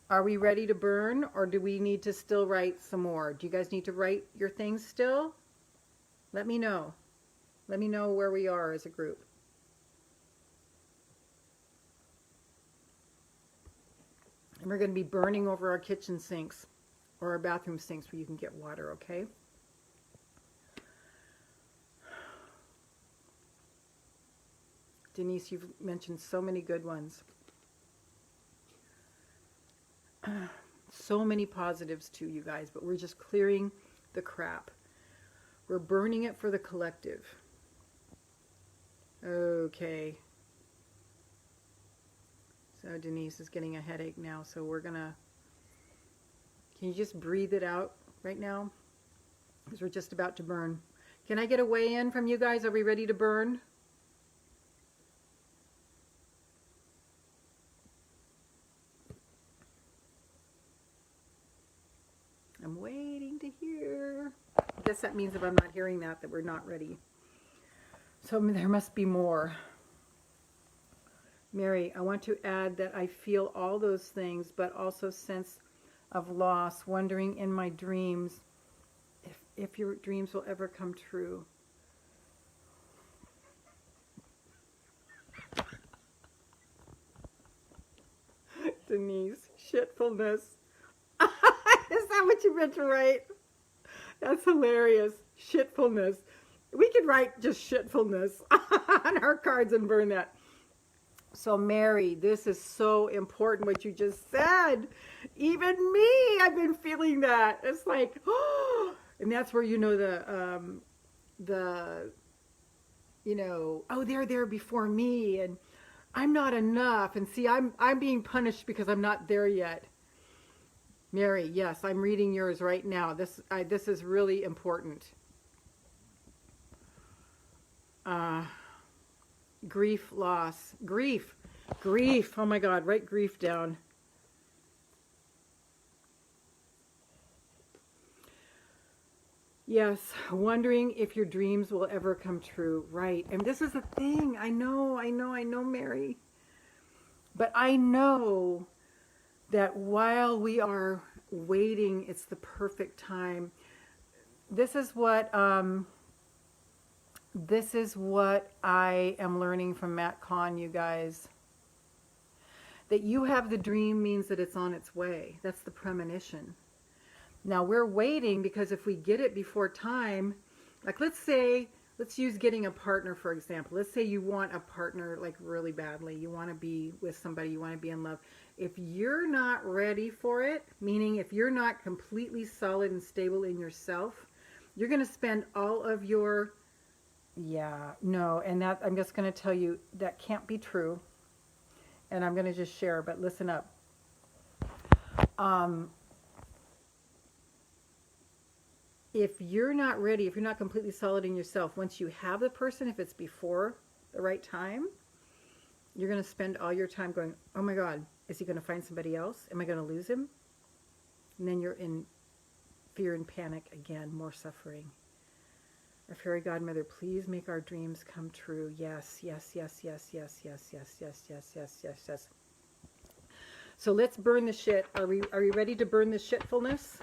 Are we ready to burn, or do we need to still write some more? Do you guys need to write your things still? Let me know. Let me know where we are as a group. And we're going to be burning over our kitchen sinks or our bathroom sinks where you can get water, okay? Denise, you've mentioned so many good ones. So many positives too, you guys, but we're just clearing the crap. We're burning it for the collective. Okay. So Denise is getting a headache now, so we're gonna, can you just breathe it out right now? Because we're just about to burn. Can I get a weigh in from you guys? Are we ready to burn? I'm waiting to hear. I guess that means if I'm not hearing that we're not ready. So there must be more. Mary, I want to add that I feel all those things, but also sense of loss, wondering in my dreams if your dreams will ever come true. Denise, shitfulness. Is that what you meant to write? That's hilarious. Shitfulness. We could write just shitfulness on our cards and burn that. So Mary, this is so important what you just said. Even me, I've been feeling that. It's like, oh, and that's where you know you know, oh, they're there before me, and I'm not enough, and see, I'm being punished because I'm not there yet. Mary, yes, I'm reading yours right now. This is really important. Grief, loss, grief. Oh my God, write grief down. Yes, wondering if your dreams will ever come true. Right, and this is the thing. I know, Mary. But I know that while we are waiting, it's the perfect time. This is what I am learning from Matt Kahn, you guys. That you have the dream means that it's on its way. That's the premonition. Now we're waiting because if we get it before time, like let's use getting a partner, for example. Let's say you want a partner like really badly. You want to be with somebody, you want to be in love. If you're not ready for it, meaning if you're not completely solid and stable in yourself, you're going to spend all of your, and that I'm just going to tell you that can't be true. And I'm going to just share, but listen up. if you're not ready, if you're not completely solid in yourself, once you have the person, if it's before the right time, you're going to spend all your time going, oh my God, is he going to find somebody else? Am I going to lose him? And then you're in fear and panic again, more suffering. Our fairy godmother, please make our dreams come true. Yes, yes, yes, yes, yes, yes, yes, yes, yes, yes, yes, yes. So let's burn the shit. Are we ready to burn the shitfulness?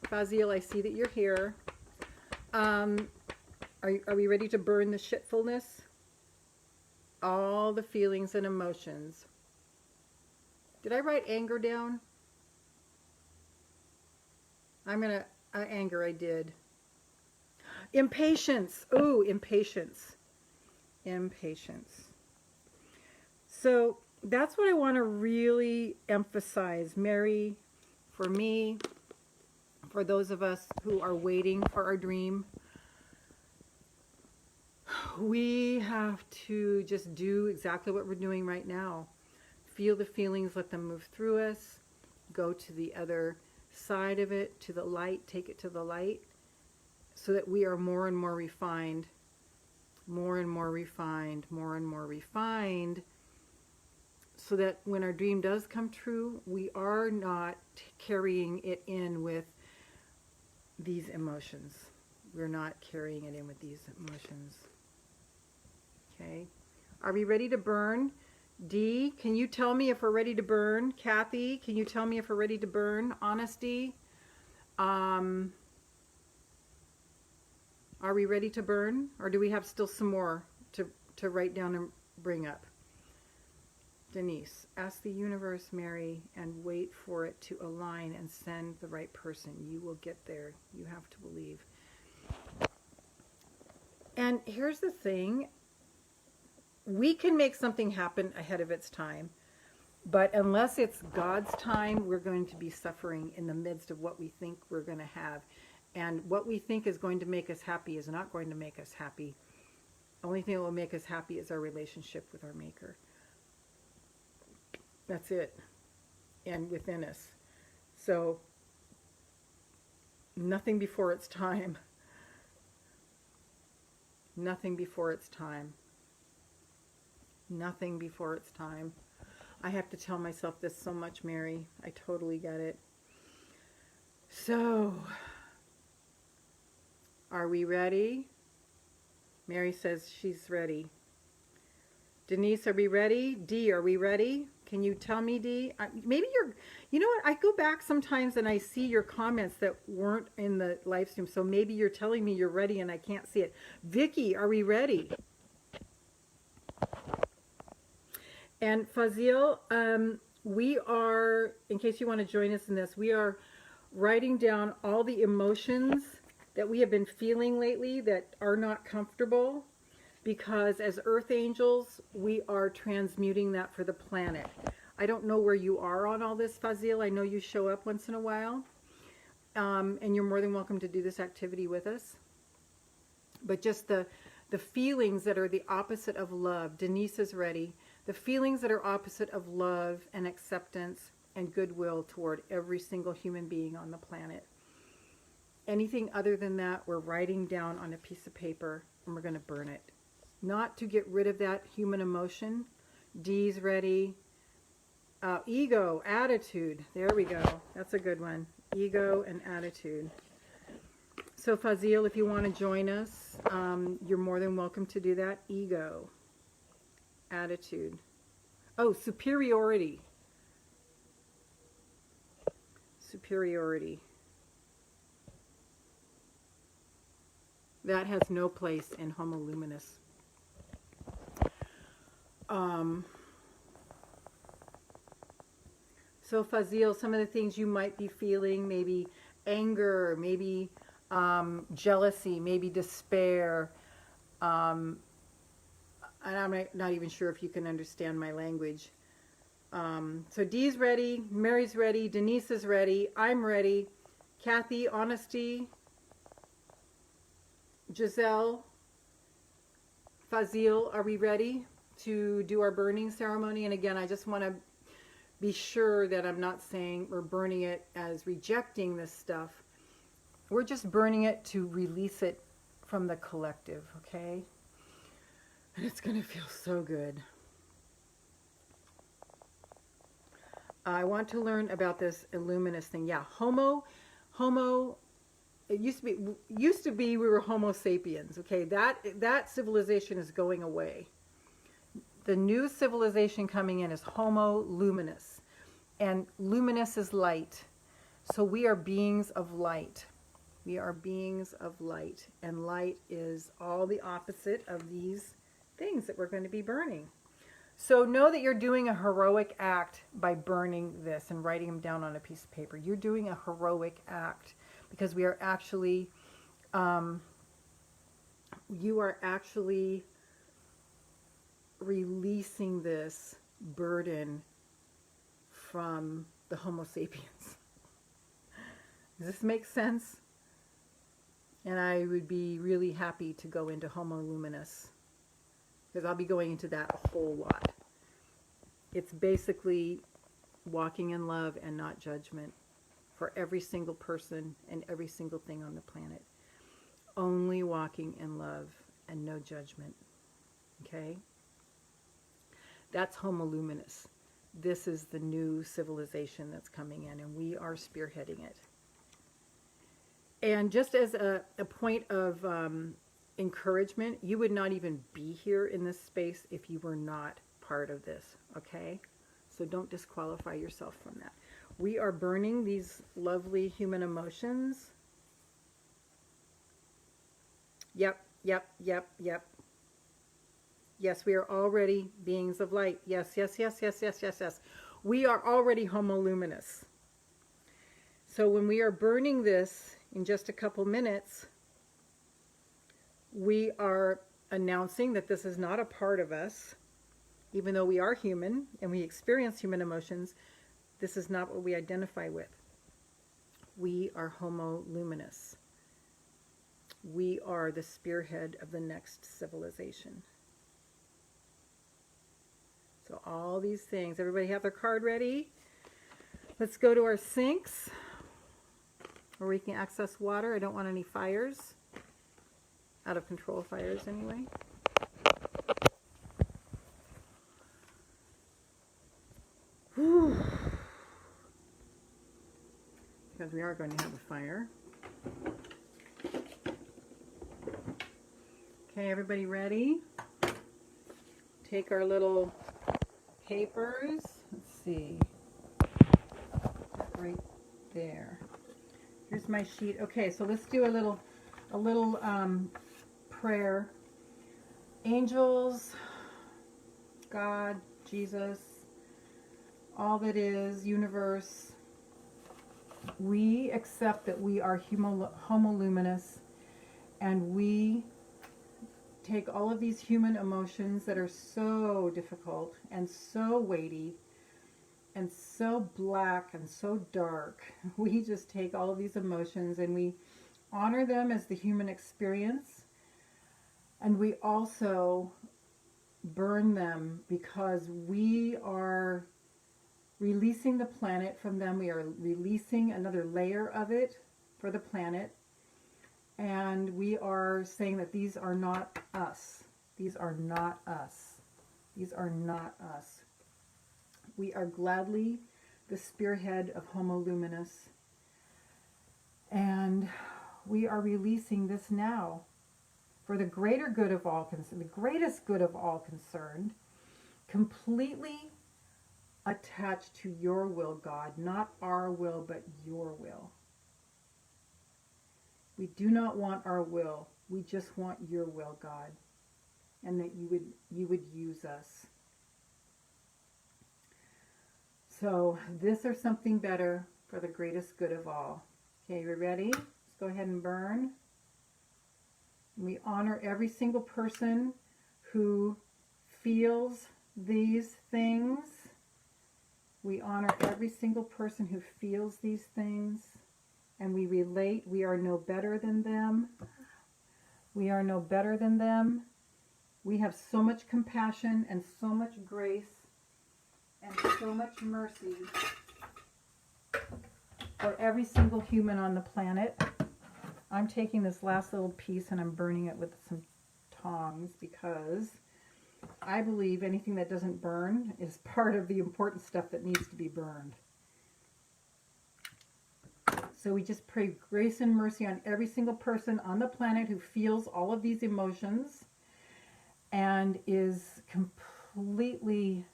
Fazil, I see that you're here. Are we ready to burn the shitfulness? All the feelings and emotions. Did I write anger down? Anger, I did. Impatience. Ooh, impatience. Impatience. So that's what I want to really emphasize, Mary, for me, for those of us who are waiting for our dream. We have to just do exactly what we're doing right now. Feel the feelings, let them move through us, go to the other side of it, to the light, take it to the light, so that we are more and more refined, more and more refined, more and more refined, so that when our dream does come true, we are not carrying it in with these emotions. We're not carrying it in with these emotions. Okay. Are we ready to burn? Dee, can you tell me if we're ready to burn? Kathy, can you tell me if we're ready to burn? Honesty. Are we ready to burn? Or do we have still some more to write down and bring up? Denise, ask the universe, Mary, and wait for it to align and send the right person. You will get there. You have to believe. And here's the thing. We can make something happen ahead of its time, but unless it's God's time, we're going to be suffering in the midst of what we think we're going to have. And what we think is going to make us happy is not going to make us happy. The only thing that will make us happy is our relationship with our Maker. That's it. And within us. So, nothing before its time. Nothing before its time. Nothing before its time. I have to tell myself this so much, Mary. I totally get it. So, are we ready? Mary says she's ready. Denise, are we ready? Dee, are we ready? Can you tell me, Dee? Maybe you're, you know what? I go back sometimes and I see your comments that weren't in the live stream. So maybe you're telling me you're ready and I can't see it. Vicky, are we ready? And Fazil, we are, in case you want to join us in this, we are writing down all the emotions that we have been feeling lately that are not comfortable, because as earth angels, we are transmuting that for the planet. I don't know where you are on all this, Fazil. I know you show up once in a while, and you're more than welcome to do this activity with us. But just the feelings that are the opposite of love. Denise is ready. The feelings that are opposite of love and acceptance and goodwill toward every single human being on the planet. Anything other than that, we're writing down on a piece of paper and we're going to burn it. Not to get rid of that human emotion. Dee's ready. Ego, attitude. There we go. That's a good one. Ego and attitude. So Fazil, if you want to join us, you're more than welcome to do that. Ego. Attitude. Oh, superiority. Superiority. That has no place in Homo Luminous. So Fazil, some of the things you might be feeling, maybe anger, maybe jealousy, maybe despair. And I'm not even sure if you can understand my language. So Dee's ready, Mary's ready, Denise is ready, I'm ready. Kathy, honesty. Giselle, Fazil, are we ready to do our burning ceremony? And again, I just want to be sure that I'm not saying we're burning it as rejecting this stuff. We're just burning it to release it from the collective, okay? And it's going to feel so good. I want to learn about this illuminous thing. Yeah, homo, it used to be we were Homo sapiens, okay? That civilization is going away. The new civilization coming in is Homo luminous. And luminous is light. So we are beings of light. We are beings of light. And light is all the opposite of these things that we're going to be burning. So know that you're doing a heroic act by burning this and writing them down on a piece of paper. You're doing a heroic act because we are actually, you are actually releasing this burden from the Homo sapiens. Does this make sense? And I would be really happy to go into Homo luminous, because I'll be going into that a whole lot. It's basically walking in love and not judgment for every single person and every single thing on the planet. Only walking in love and no judgment. Okay? That's Homo luminous. This is the new civilization that's coming in, and we are spearheading it. And just as a point of encouragement, you would not even be here in this space if you were not part of this, okay? So don't disqualify yourself from that. We are burning these lovely human emotions. Yep. Yes, we are already beings of light. Yes. We are already Homo luminous. So when we are burning this in just a couple minutes, we are announcing that this is not a part of us. Even though we are human and we experience human emotions, this is not what we identify with. We are Homo luminous. We are the spearhead of the next civilization. So all these things, everybody have their card ready? Let's go to our sinks where we can access water. I don't want any fires. Out of control fires anyway. Whew. Because we are going to have a fire. Okay, everybody ready? Take our little papers. Let's see. Right there. Here's my sheet. Okay, so let's do a little prayer. Angels, God, Jesus, all that is, universe, we accept that we are Homo luminous, and we take all of these human emotions that are so difficult and so weighty and so black and so dark. We just take all of these emotions and we honor them as the human experience, and we also burn them because we are releasing the planet from them. We are releasing another layer of it for the planet, and we are saying that these are not us. These are not us. These are not us. We are gladly the spearhead of Homo luminous, and we are releasing this now for the greater good of all concerned, the greatest good of all concerned, completely attached to your will, God, not our will, but your will. We do not want our will. We just want your will, God, and that you would use us. So this or something better for the greatest good of all. Okay, we ready? Let's go ahead and burn. We honor every single person who feels these things. We honor every single person who feels these things. And we relate. We are no better than them. We are no better than them. We have so much compassion and so much grace and so much mercy for every single human on the planet. I'm taking this last little piece and I'm burning it with some tongs because I believe anything that doesn't burn is part of the important stuff that needs to be burned. So we just pray grace and mercy on every single person on the planet who feels all of these emotions and is completely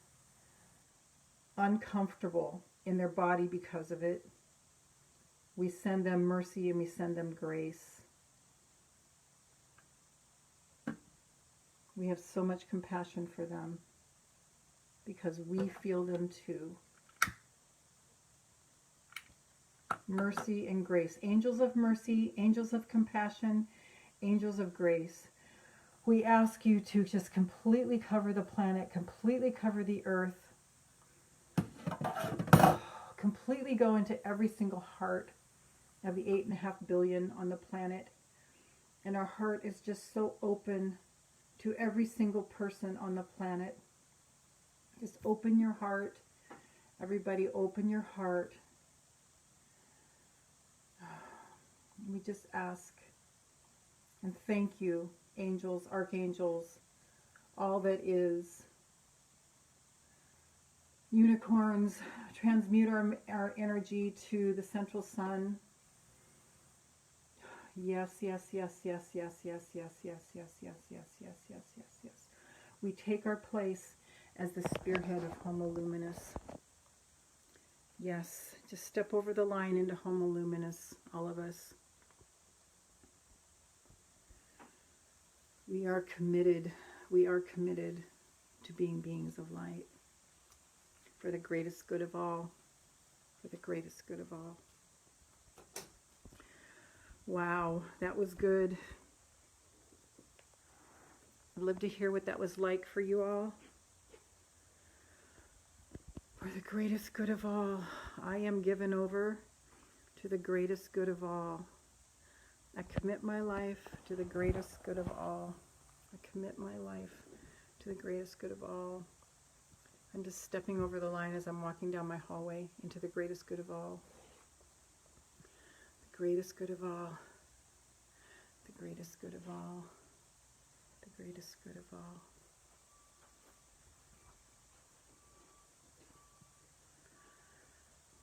uncomfortable in their body because of it. We send them mercy and we send them grace. We have so much compassion for them because we feel them too. Mercy and grace. Angels of mercy, angels of compassion, angels of grace. We ask you to just completely cover the planet, completely cover the earth, completely go into every single heart of the 8.5 billion on the planet. And our heart is just so open to every single person on the planet. Just open your heart. Everybody open your heart. We just ask and thank you, angels, archangels, all that is. Unicorns, transmute our energy to the central sun. Yes, yes, yes, yes, yes, yes, yes, yes, yes, yes, yes, yes, yes, yes, yes. We take our place as the spearhead of Homo Luminous. Yes, just step over the line into Homo Luminous, all of us. We are committed to being beings of light for the greatest good of all, for the greatest good of all. Wow, that was good. I'd love to hear what that was like for you all. For the greatest good of all, I am given over to the greatest good of all. I commit my life to the greatest good of all. I commit my life to the greatest good of all. I'm just stepping over the line as I'm walking down my hallway into the greatest good of all. The greatest good of all. The greatest good of all. The greatest good of all.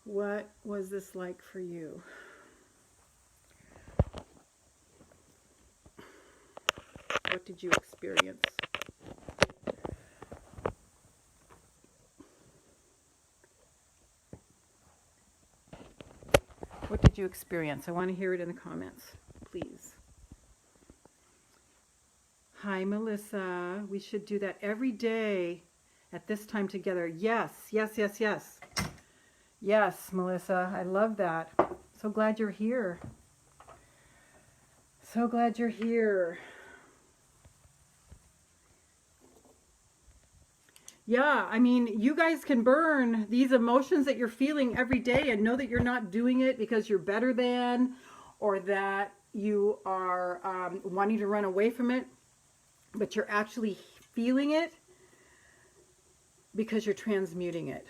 What was this like for you? What did you experience? What did you experience? I want to hear it in the comments, please. Hi, Melissa. We should do that every day at this time together. Yes, yes, yes, yes. Yes, Melissa. I love that. So glad you're here. So glad you're here. Yeah, I mean, you guys can burn these emotions that you're feeling every day and know that you're not doing it because you're better than, or that you are wanting to run away from it, but you're actually feeling it because you're transmuting it.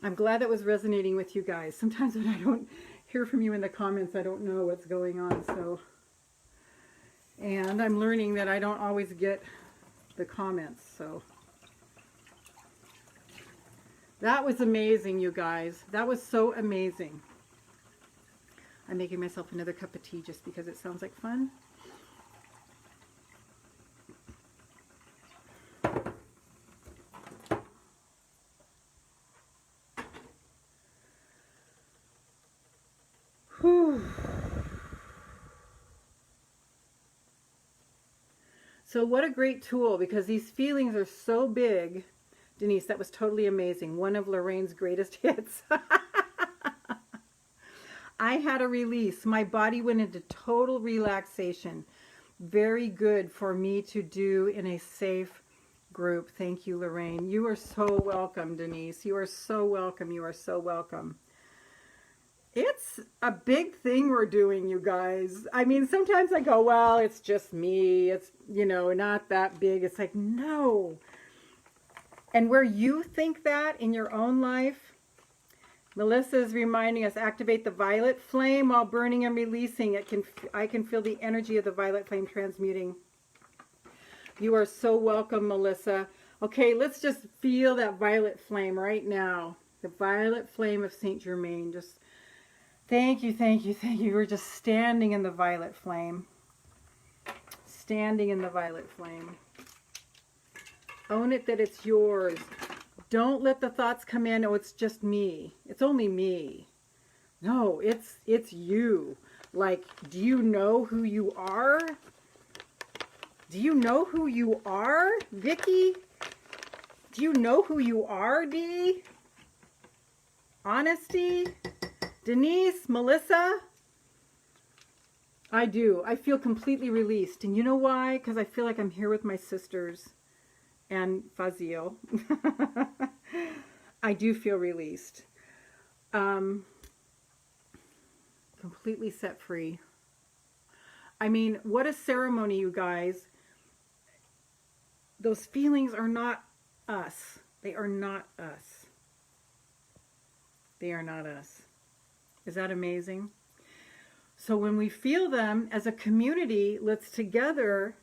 I'm glad that was resonating with you guys. Sometimes when I don't hear from you in the comments, I don't know what's going on. And I'm learning that I don't always get the comments. So that was amazing, you guys. That was so amazing. I'm making myself another cup of tea just because it sounds like fun. Whew. So what a great tool, because these feelings are so big. Denise, that was totally amazing. One of Lorraine's greatest hits. I had a release. My body went into total relaxation. Very good for me to do in a safe group. Thank you, Lorraine. You are so welcome, Denise. You are so welcome. You are so welcome. It's a big thing we're doing, you guys. I mean, sometimes I go, well, it's just me. It's, you know, not that big. It's like, no. And where you think that in your own life, Melissa is reminding us, activate the violet flame while burning and releasing. I can feel the energy of the violet flame transmuting. You are so welcome, Melissa. Okay, let's just feel that violet flame right now. The violet flame of Saint Germain. Just thank you, thank you, thank you. We're just standing in the violet flame. Standing in the violet flame. Own it that it's yours. Don't let the thoughts come in, oh, it's just me. It's only me. No, it's you. Like, do you know who you are? Do you know who you are, Vicky? Do you know who you are, Dee? Honesty? Denise? Melissa? I do. I feel completely released. And you know why? Because I feel like I'm here with my sisters. And Fazil. I do feel released. Completely set free. I mean, what a ceremony, you guys. Those feelings are not us. They are not us. They are not us. Is that amazing? So when we feel them as a community, let's together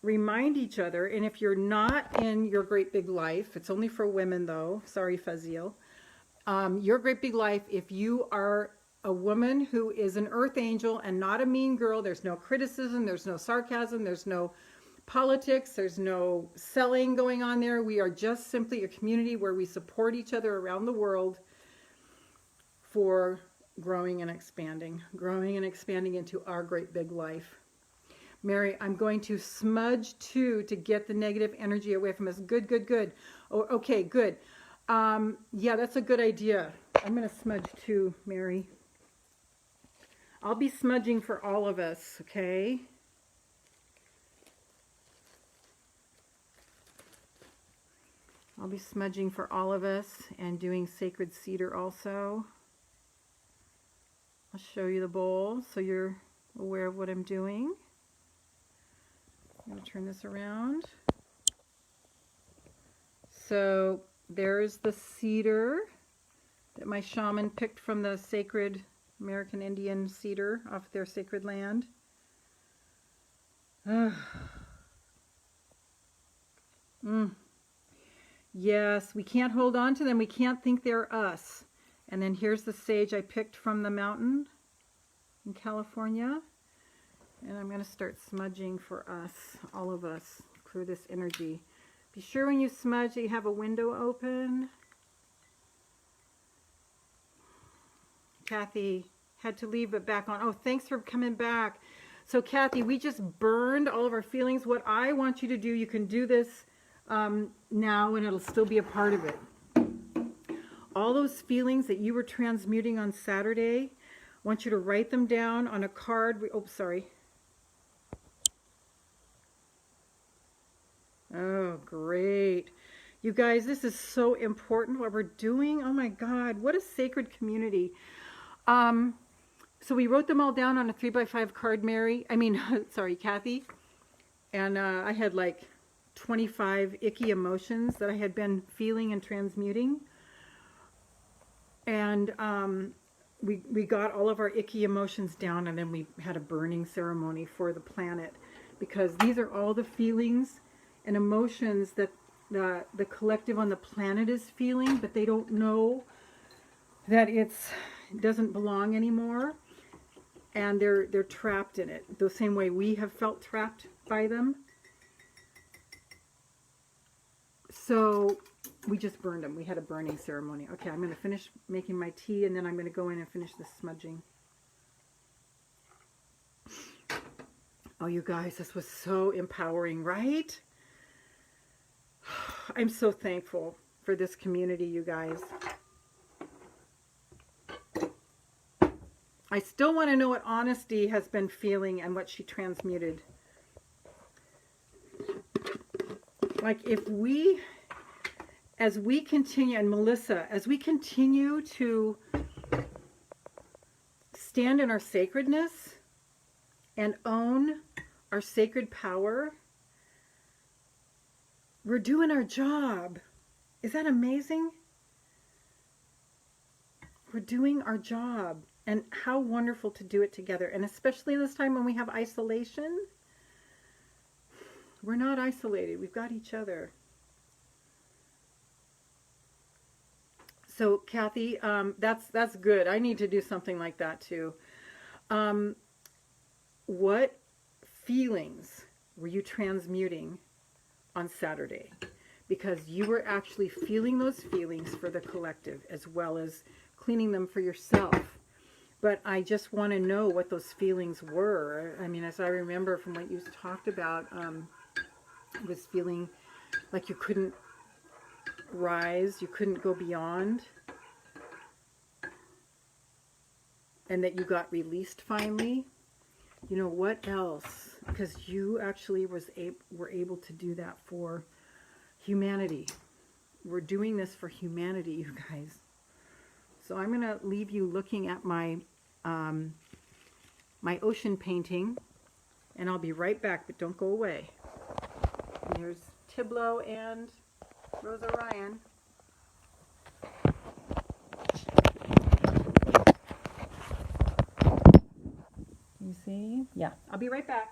remind each other. And if you're not in your great big life, it's only for women though, sorry Fazil, your great big life, if you are a woman who is an earth angel and not a mean girl, there's no criticism, there's no sarcasm, there's no politics, there's no selling going on there. We are just simply a community where we support each other around the world for growing and expanding into our great big life. Mary, I'm going to smudge too to get the negative energy away from us. Good, good, good. Oh, okay, good. Yeah, that's a good idea. I'm going to smudge too, Mary. I'll be smudging for all of us, okay? I'll be smudging for all of us and doing sacred cedar also. I'll show you the bowl so you're aware of what I'm doing. I'm going to turn this around. So there's the cedar that my shaman picked from the sacred American Indian cedar off their sacred land. Yes, we can't hold on to them. We can't think they're us. And then here's the sage I picked from the mountain in California. And I'm going to start smudging for us, all of us, clear this energy. Be sure when you smudge that you have a window open. Kathy had to leave but back on. Oh, thanks for coming back. So Kathy, we just burned all of our feelings. What I want you to do, you can do this now and it'll still be a part of it. All those feelings that you were transmuting on Saturday, I want you to write them down on a card. Oh, sorry. Oh, great. You guys, this is so important what we're doing. Oh my God, what a sacred community. So we wrote them all down on a 3x5 card, Mary. Sorry, Kathy. And I had like 25 icky emotions that I had been feeling and transmuting. And we got all of our icky emotions down, and then we had a burning ceremony for the planet, because these are all the feelings and emotions that the collective on the planet is feeling, but they don't know that it doesn't belong anymore, and they're trapped in it the same way we have felt trapped by them. So we just burned them. We had a burning ceremony. Okay, I'm going to finish making my tea, and then I'm going to go in and finish the smudging. Oh, you guys, this was so empowering, right? I'm so thankful for this community, you guys. I still want to know what Honesty has been feeling and what she transmuted. Like, as we continue, and Melissa, as we continue to stand in our sacredness and own our sacred power, we're doing our job. Is that amazing? We're doing our job, and how wonderful to do it together. And especially this time when we have isolation, we're not isolated. We've got each other. So Kathy, that's good. I need to do something like that too. What feelings were you transmuting on Saturday? Because you were actually feeling those feelings for the collective as well as cleaning them for yourself. But I just want to know what those feelings were. I mean, as I remember from what you talked about, it was feeling like you couldn't rise, you couldn't go beyond, and that you got released finally. You know, what else? Because you actually were able to do that for humanity. We're doing this for humanity, you guys. So I'm going to leave you looking at my my ocean painting, and I'll be right back, but don't go away. And there's Tiblo and Rosa Ryan. You see? Yeah, I'll be right back.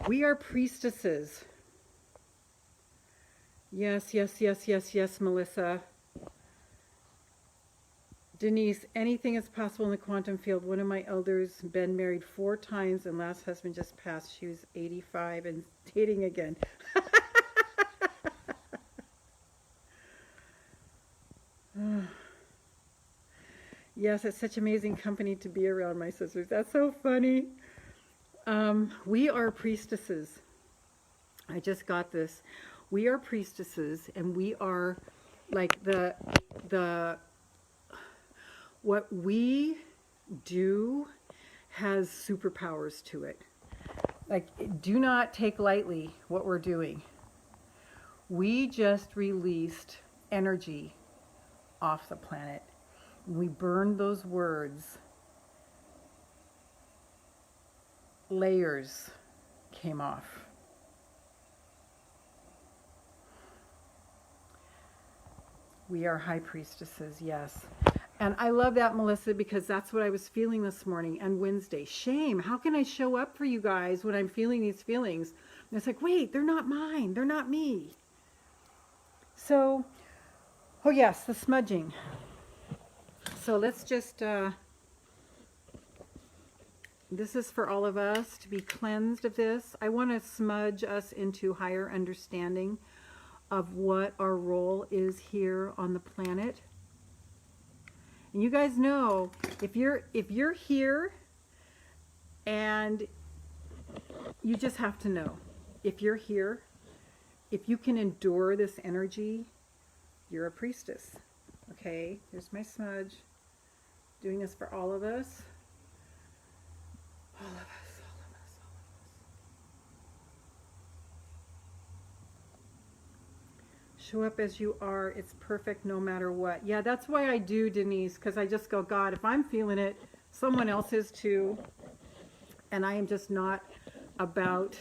We are priestesses. Yes, yes, yes, yes, yes, Melissa. Denise, anything is possible in the quantum field. One of my elders been married 4 times and last husband just passed. She was 85 and dating again. Yes, it's such amazing company to be around, my sisters. That's so funny. We are priestesses. I just got this. We are priestesses, and we are like what we do has superpowers to it. Like, do not take lightly what we're doing. We just released energy off the planet. We burned those words. Layers came off. We are high priestesses, yes. And I love that, Melissa, because that's what I was feeling this morning and Wednesday. Shame. How can I show up for you guys when I'm feeling these feelings? And it's like, wait, they're not mine. They're not me. So, oh yes, the smudging. So let's just, this is for all of us to be cleansed of this. I want to smudge us into higher understanding of what our role is here on the planet. And you guys know, if you're here, and you just have to know, if you're here, if you can endure this energy, you're a priestess. Okay, here's my smudge. Doing this for all of us. All of us, all of us, all of us. Show up as you are. It's perfect no matter what. Yeah, that's why I do, Denise, because I just go, God, if I'm feeling it, someone else is too. And I am just not about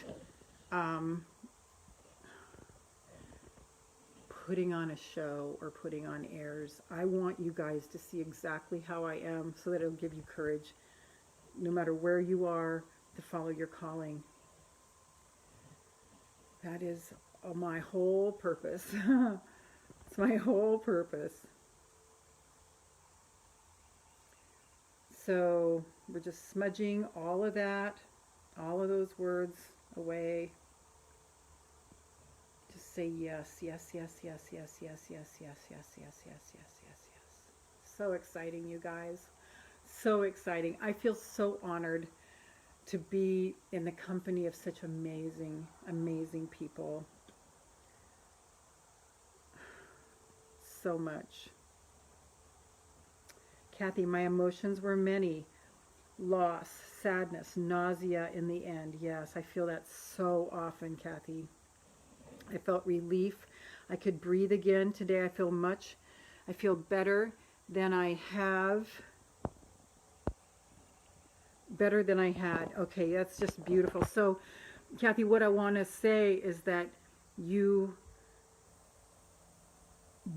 putting on a show or putting on airs. I want you guys to see exactly how I am so that it'll give you courage, no matter where you are, to follow your calling. That is my whole purpose. It's my whole purpose. So we're just smudging all of that, all of those words away. Just say yes, yes, yes, yes, yes, yes, yes, yes, yes, yes, yes, yes, yes, yes. So exciting, you guys. So exciting. I feel so honored to be in the company of such amazing, amazing people. So much. Kathy, my emotions were many. Loss, sadness, nausea in the end. Yes, I feel that so often, Kathy. I felt relief. I could breathe again. Today I feel better than I have. Better than I had. Okay, that's just beautiful. So, Kathy, what I want to say is that you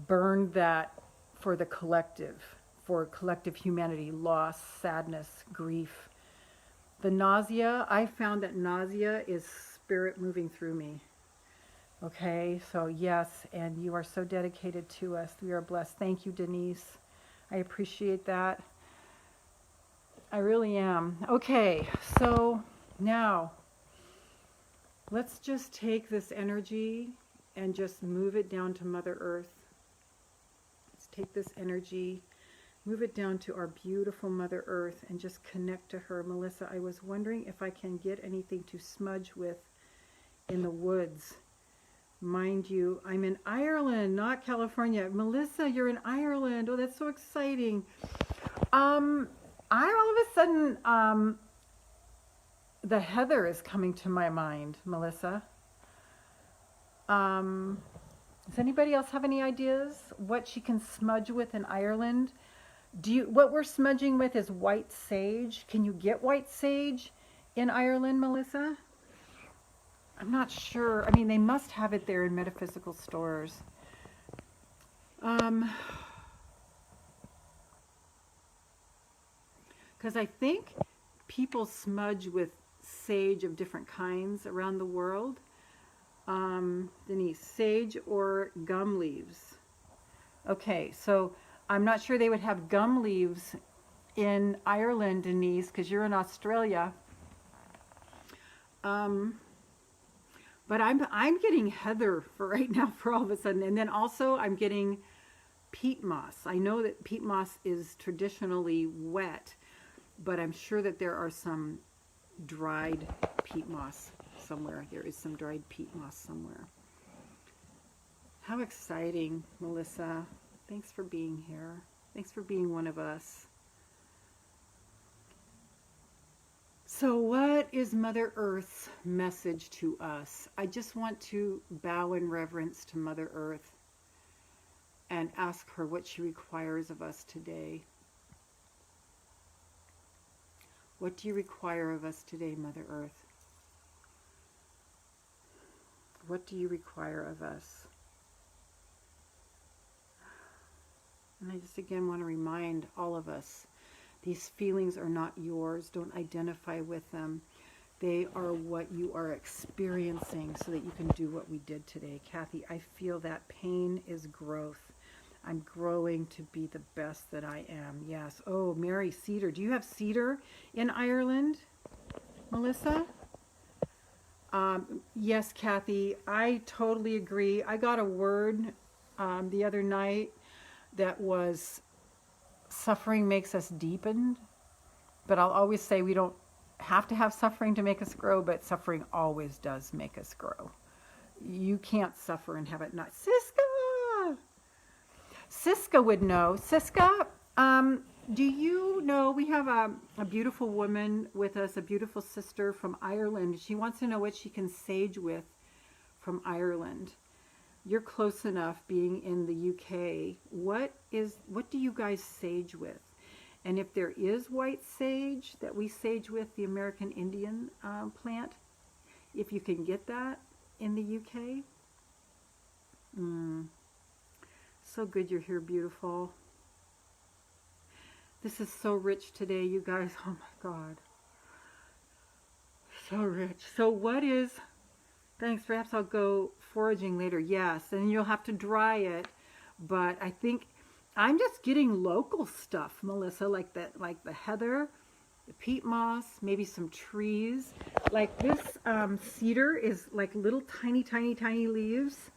burned that for the collective, for collective humanity, loss, sadness, grief. The nausea, I found that nausea is spirit moving through me. Okay, so yes, and you are so dedicated to us. We are blessed. Thank you, Denise. I appreciate that. I really am. Okay, so now let's just take this energy and just move it down to Mother Earth. Let's take this energy, move it down to our beautiful Mother Earth and just connect to her. Melissa, I was wondering if I can get anything to smudge with in the woods. Mind you, I'm in Ireland, not California. Melissa, you're in Ireland. Oh, that's so exciting. I all of a sudden, the heather is coming to my mind, Melissa. Does anybody else have any ideas what she can smudge with in Ireland? What we're smudging with is white sage. Can you get white sage in Ireland, Melissa? I'm not sure. I mean, they must have it there in metaphysical stores. Because I think people smudge with sage of different kinds around the world. Denise, sage or gum leaves? Okay, so I'm not sure they would have gum leaves in Ireland, Denise, because you're in Australia. But I'm getting heather for right now for all of a sudden. And then also I'm getting peat moss. I know that peat moss is traditionally wet, but I'm sure that there are some dried peat moss somewhere. There is some dried peat moss somewhere. How exciting, Melissa. Thanks for being here. Thanks for being one of us. So what is Mother Earth's message to us? I just want to bow in reverence to Mother Earth and ask her what she requires of us today. What do you require of us today, Mother Earth? What do you require of us? And I just again want to remind all of us, these feelings are not yours. Don't identify with them. They are what you are experiencing so that you can do what we did today. Kathy, I feel that pain is growth. I'm growing to be the best that I am. Yes. Oh, Mary, cedar. Do you have cedar in Ireland, Melissa? Yes, Kathy, I totally agree. I got a word the other night that was suffering makes us deepened. But I'll always say we don't have to have suffering to make us grow, but suffering always does make us grow. You can't suffer and have it not. Siska! Siska would know. Siska, do you know we have a beautiful woman with us, a beautiful sister from Ireland. She wants to know what she can sage with from Ireland. You're close enough being in the UK. What do you guys sage with? And if there is white sage that we sage with, the American Indian plant, if you can get that in the UK. So good you're here, beautiful. This is so rich today, you guys. Oh my God. So rich. So what is, thanks, perhaps I'll go foraging later. Yes, and you'll have to dry it. But I think I'm just getting local stuff, Melissa, like the heather, the peat moss, maybe some trees. Like this cedar is like little tiny, tiny, tiny leaves.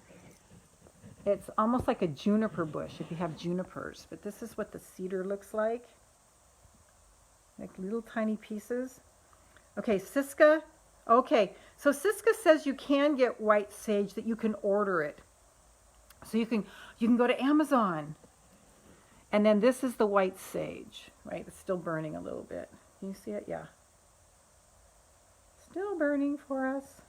It's almost like a juniper bush if you have junipers, but this is what the cedar looks like little tiny pieces. Okay, Siska. Okay, so Siska says you can get white sage, that you can order it. So you can go to Amazon. And then this is the white sage, right? It's still burning a little bit. Can you see it? Yeah. Still burning for us.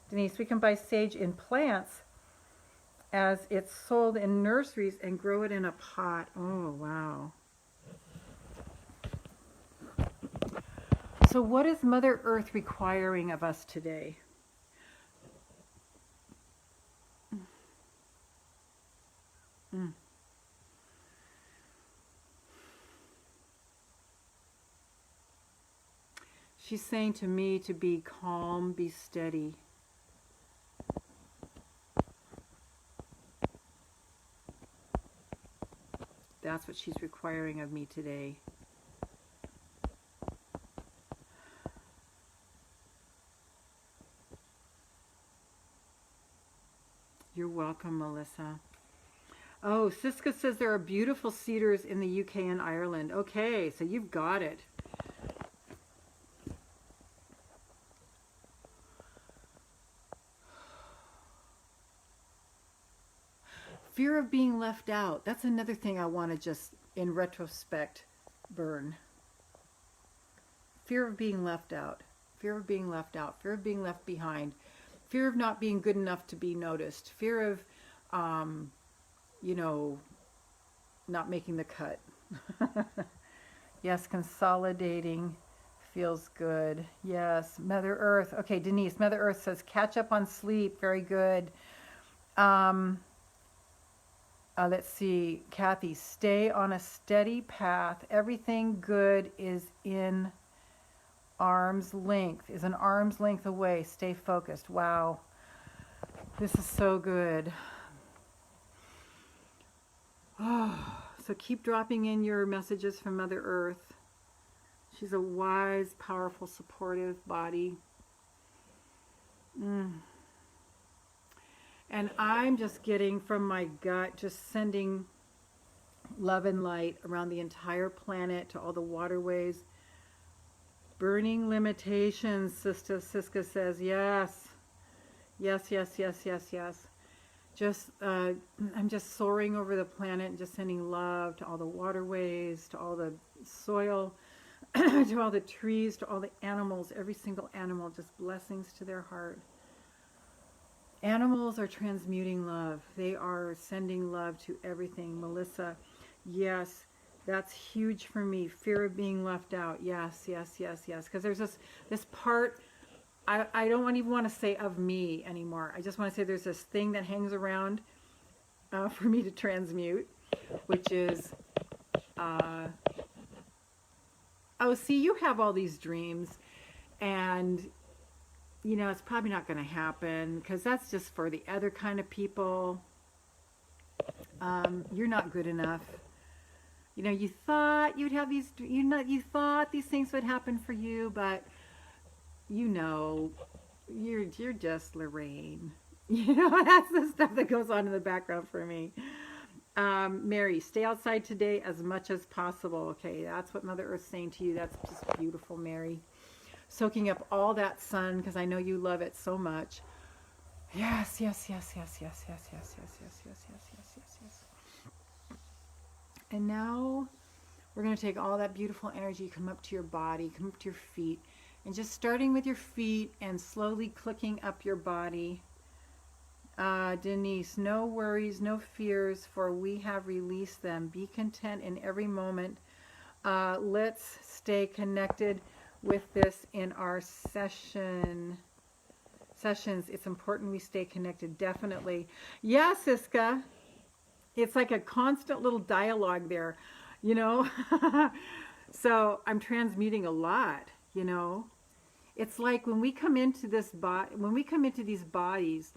Denise, we can buy sage in plants as it's sold in nurseries and grow it in a pot. Oh, wow. So what is Mother Earth requiring of us today? She's saying to me to be calm, be steady. That's what she's requiring of me today. You're welcome, Melissa. Oh, Siska says there are beautiful cedars in the UK and Ireland. Okay, so you've got it. Fear of being left out. That's another thing I want to just, in retrospect, burn. Fear of being left out. Fear of being left out. Fear of being left behind. Fear of not being good enough to be noticed. Fear of, you know, not making the cut. Yes, consolidating feels good. Yes, Mother Earth. Okay, Denise, Mother Earth says catch up on sleep. Very good. Let's see, Kathy, stay on a steady path. Everything good is in arm's length, is an arm's length away. Stay focused. Wow. This is so good. Oh, so keep dropping in your messages from Mother Earth. She's a wise, powerful, supportive body. And I'm just getting from my gut, just sending love and light around the entire planet to all the waterways. Burning limitations, Siska says, yes. Yes, yes, yes, yes, yes. Just, I'm just soaring over the planet and just sending love to all the waterways, to all the soil, to all the trees, to all the animals, every single animal, just blessings to their heart. Animals are transmuting love. They are sending love to everything. Melissa, yes, that's huge for me. Fear of being left out. Yes, yes, yes, yes. Because there's this part, I don't even want to say of me anymore. I just want to say there's this thing that hangs around for me to transmute, which is, oh, see, you have all these dreams, and, you know, it's probably not going to happen, because that's just for the other kind of people. You're not good enough. You know, you thought you'd have these, you thought these things would happen for you, but, you know, you're just Lorraine. You know, that's the stuff that goes on in the background for me. Mary, stay outside today as much as possible. Okay, that's what Mother Earth's saying to you. That's just beautiful, Mary. Soaking up all that sun, because I know you love it so much. Yes, yes, yes, yes, yes, yes, yes, yes, yes, yes, yes, yes, yes, yes. And now we're going to take all that beautiful energy, come up to your body, come up to your feet, and just starting with your feet and slowly clicking up your body. Denise, no worries, no fears, for we have released them. Be content in every moment. Let's stay connected with this in our sessions. It's important we stay connected, definitely. Yeah, Siska, it's like a constant little dialogue there, you know. So I'm transmuting a lot, you know. It's like when we come into this when we come into these bodies,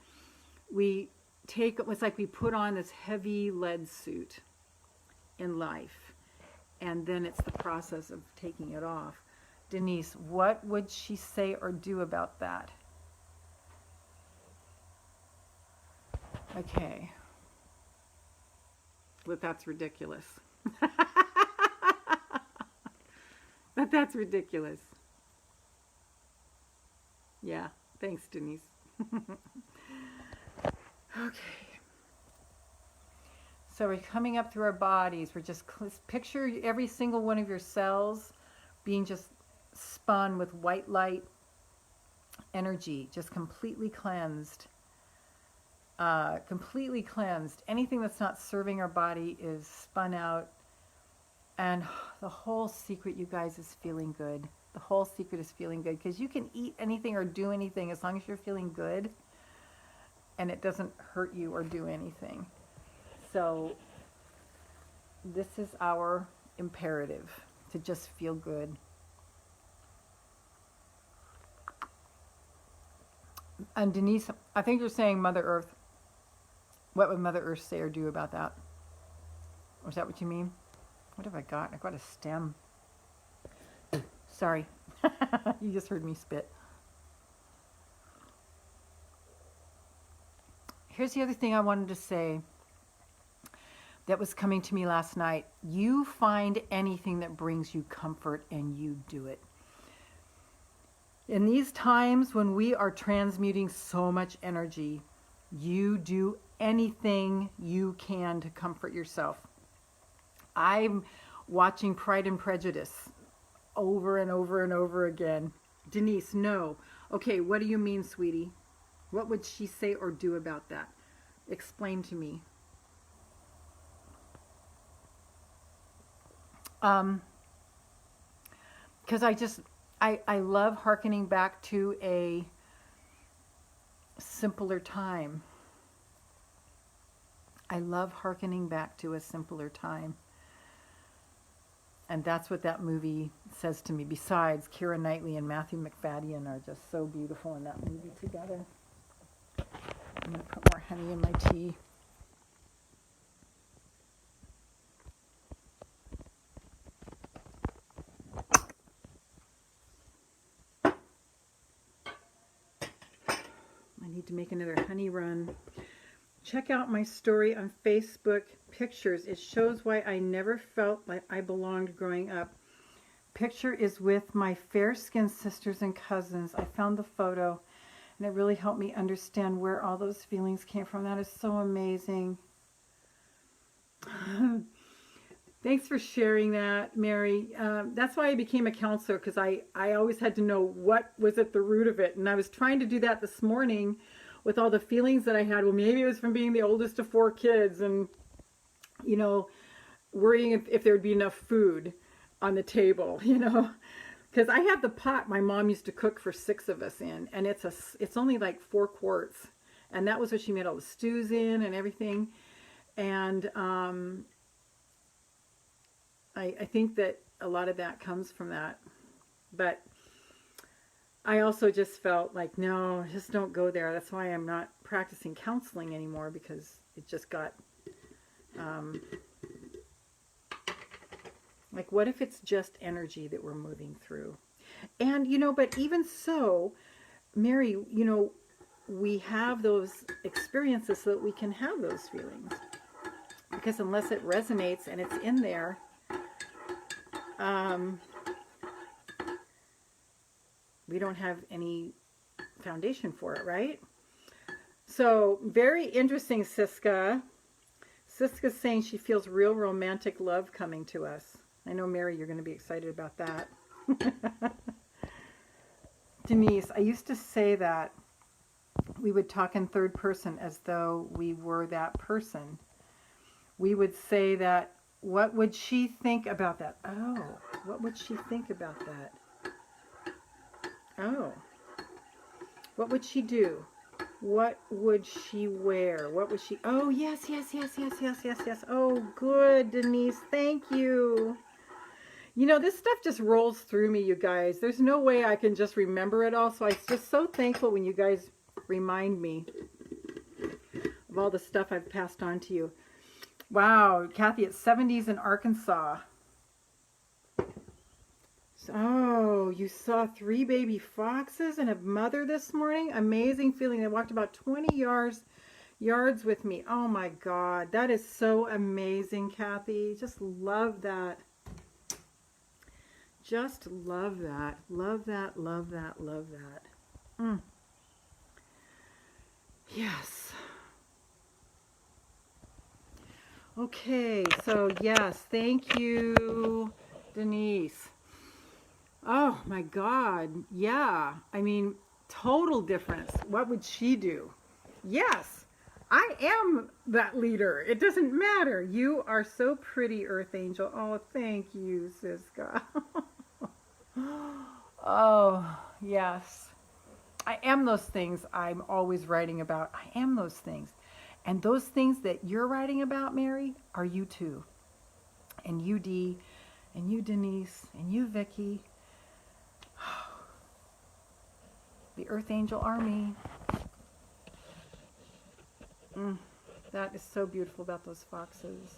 it's like we put on this heavy lead suit in life, and then it's the process of taking it off. Denise, what would she say or do about that? Okay. But that's ridiculous. But that's ridiculous. Yeah, thanks, Denise. Okay. So we're coming up through our bodies. We're just picture every single one of your cells being just spun with white light energy, just completely cleansed. Completely cleansed. Anything that's not serving our body is spun out. And the whole secret, you guys, is feeling good. The whole secret is feeling good, because you can eat anything or do anything as long as you're feeling good, and it doesn't hurt you or do anything. So this is our imperative, to just feel good. And Denise, I think you're saying Mother Earth. What would Mother Earth say or do about that? Or is that what you mean? What have I got? I got a stem. Sorry. You just heard me spit. Here's the other thing I wanted to say that was coming to me last night. You find anything that brings you comfort and you do it. In these times when we are transmuting so much energy, you do anything you can to comfort yourself. I'm watching Pride and Prejudice over and over and over again. Denise, no. Okay, what do you mean, sweetie? What would she say or do about that? Explain to me. Because I love hearkening back to a simpler time. I love hearkening back to a simpler time. And that's what that movie says to me. Besides, Keira Knightley and Matthew McFadden are just so beautiful in that movie together. I'm going to put more honey in my tea. I need to make another honey run. Check out my story on Facebook, Pictures. It shows why I never felt like I belonged growing up. Picture is with my fair-skinned sisters and cousins. I found the photo, and it really helped me understand where all those feelings came from. That is so amazing. Thanks for sharing that, Mary. That's why I became a counselor, because I always had to know what was at the root of it. And I was trying to do that this morning with all the feelings that I had. Well, maybe it was from being the oldest of 4 kids and, you know, worrying if there would be enough food on the table, you know. Because I have the pot my mom used to cook for 6 of us in, and it's only like 4 quarts. And that was what she made all the stews in and everything. And I think that a lot of that comes from that. But I also just felt like, no, just don't go there. That's why I'm not practicing counseling anymore, because it just got, like, what if it's just energy that we're moving through? And, but even so, Mary, we have those experiences so that we can have those feelings. Because unless it resonates and it's in there, we don't have any foundation for it, right? So, very interesting, Siska. Siska's saying she feels real romantic love coming to us. I know, Mary, you're going to be excited about that. Denise, I used to say that we would talk in third person as though we were that person. We would say that, what would she think about that? Oh, what would she think about that? Oh, what would she do? What would she wear? What would she... Oh, yes. Oh, good, Denise. Thank you. This stuff just rolls through me, you guys. There's no way I can just remember it all. So I'm just so thankful when you guys remind me of all the stuff I've passed on to you. Wow, Kathy, it's 70s in Arkansas. Oh, you saw 3 baby foxes and a mother this morning? Amazing feeling. They walked about 20 yards with me. Oh my God, that is so amazing, Kathy. Just love that. Just love that. Love that, love that, love that. Yes. Okay, so yes, thank you, Denise. Oh my God, yeah. I mean, total difference. What would she do? Yes, I am that leader. It doesn't matter. You are so pretty, Earth Angel. Oh, thank you, Siska. Oh, yes. I am those things I'm always writing about. I am those things. And those things that you're writing about, Mary, are you too. And you, Dee, and you, Denise, and you, Vicky. The Earth Angel Army. That is so beautiful about those foxes.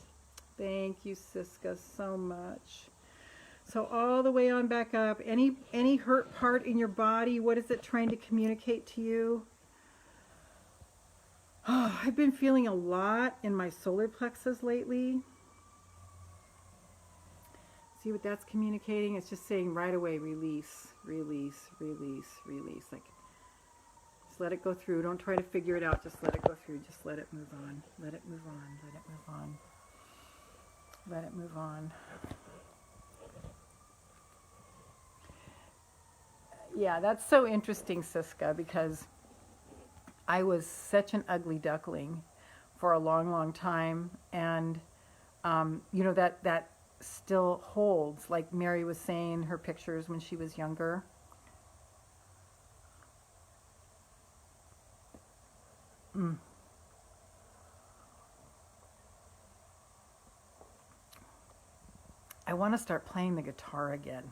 Thank you, Siska, so much. So all the way on back up. Any hurt part in your body? What is it trying to communicate to you? Oh, I've been feeling a lot in my solar plexus lately. See what that's communicating? It's just saying right away, release, release, release, release. Like, just let it go through. Don't try to figure it out. Just let it go through. Just let it move on. Let it move on. Let it move on. Let it move on. Yeah, that's so interesting, Siska, because I was such an ugly duckling for a long, long time. And, that still holds. Like Mary was saying, her pictures when she was younger. I want to start playing the guitar again.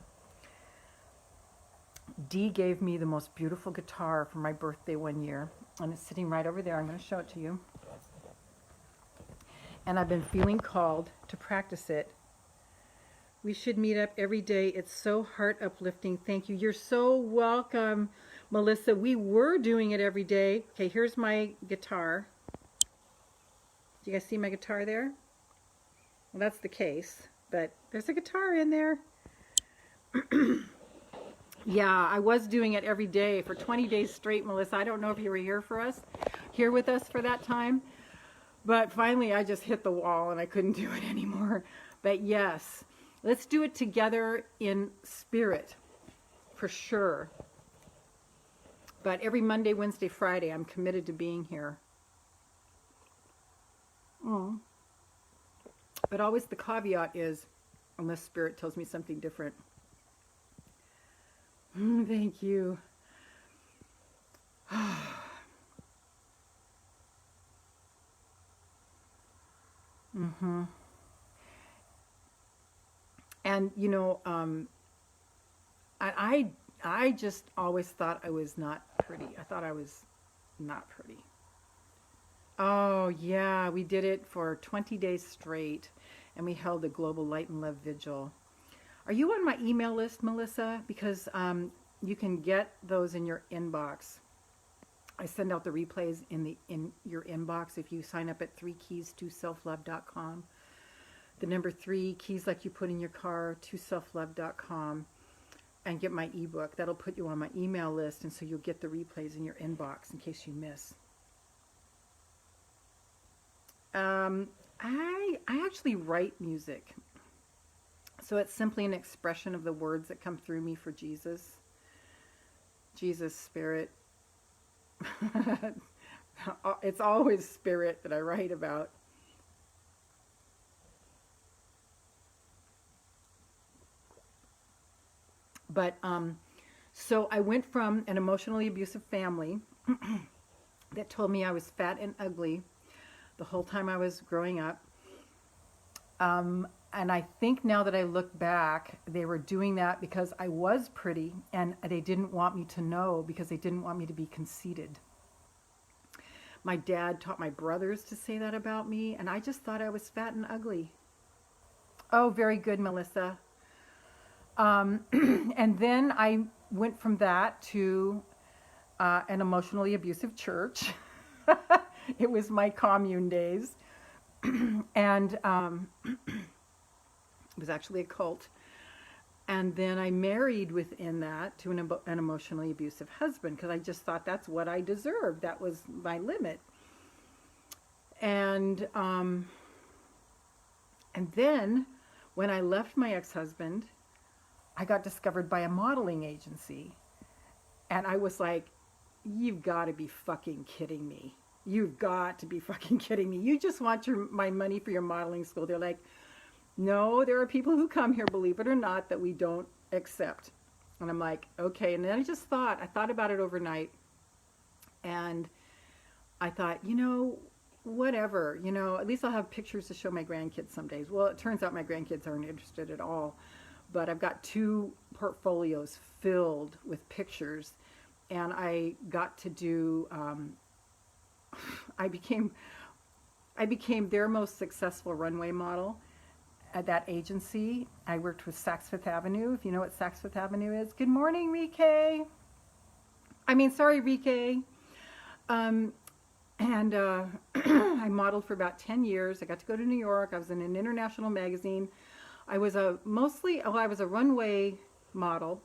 Dee gave me the most beautiful guitar for my birthday one year, and it's sitting right over there. I'm going to show it to you. And I've been feeling called to practice it. We should meet up every day. It's so heart uplifting. Thank you. You're so welcome, Melissa. We were doing it every day. Okay, here's my guitar. Do you guys see my guitar there? Well, that's the case, but there's a guitar in there. Yeah, I was doing it every day for 20 days straight, Melissa. I don't know if you were here with us for that time. But finally, I just hit the wall and I couldn't do it anymore. But yes, let's do it together in spirit, for sure. But every Monday, Wednesday, Friday, I'm committed to being here. But always the caveat is, unless spirit tells me something different. Thank you. Mm-hmm. And you know, I I just always thought I was not pretty. I thought I was not pretty. Oh yeah, we did it for 20 days straight, and we held a global light and love vigil. Are you on my email list, Melissa? Because you can get those in your inbox. I send out the replays in your inbox if you sign up at 3keys2selflove.com. The number 3 keys like you put in your car to selflove.com, and get my ebook. That'll put you on my email list, and so you'll get the replays in your inbox in case you miss. I actually write music, so it's simply an expression of the words that come through me for Jesus. Jesus, Spirit. It's always Spirit that I write about. But so I went from an emotionally abusive family that told me I was fat and ugly the whole time I was growing up. And I think now that I look back, they were doing that because I was pretty, and they didn't want me to know because they didn't want me to be conceited. My dad taught my brothers to say that about me, and I just thought I was fat and ugly. Oh, very good, Melissa. And then I went from that to an emotionally abusive church. It was my commune days. And it was actually a cult. And then I married within that to an emotionally abusive husband because I just thought that's what I deserved. That was my limit. And then when I left my ex-husband, I got discovered by a modeling agency. And I was like, you've got to be fucking kidding me. You've got to be fucking kidding me. You just want my money for your modeling school. They're like, no, there are people who come here, believe it or not, that we don't accept. And I'm like, okay. And then I thought about it overnight. And I thought, whatever, at least I'll have pictures to show my grandkids some days. Well, it turns out my grandkids aren't interested at all. But I've got 2 portfolios filled with pictures. And I got to do, I became their most successful runway model at that agency. I worked with Saks Fifth Avenue, if you know what Saks Fifth Avenue is. Good morning, Rike. Sorry, Rike. And I modeled for about 10 years. I got to go to New York. I was in an international magazine. I was a runway model,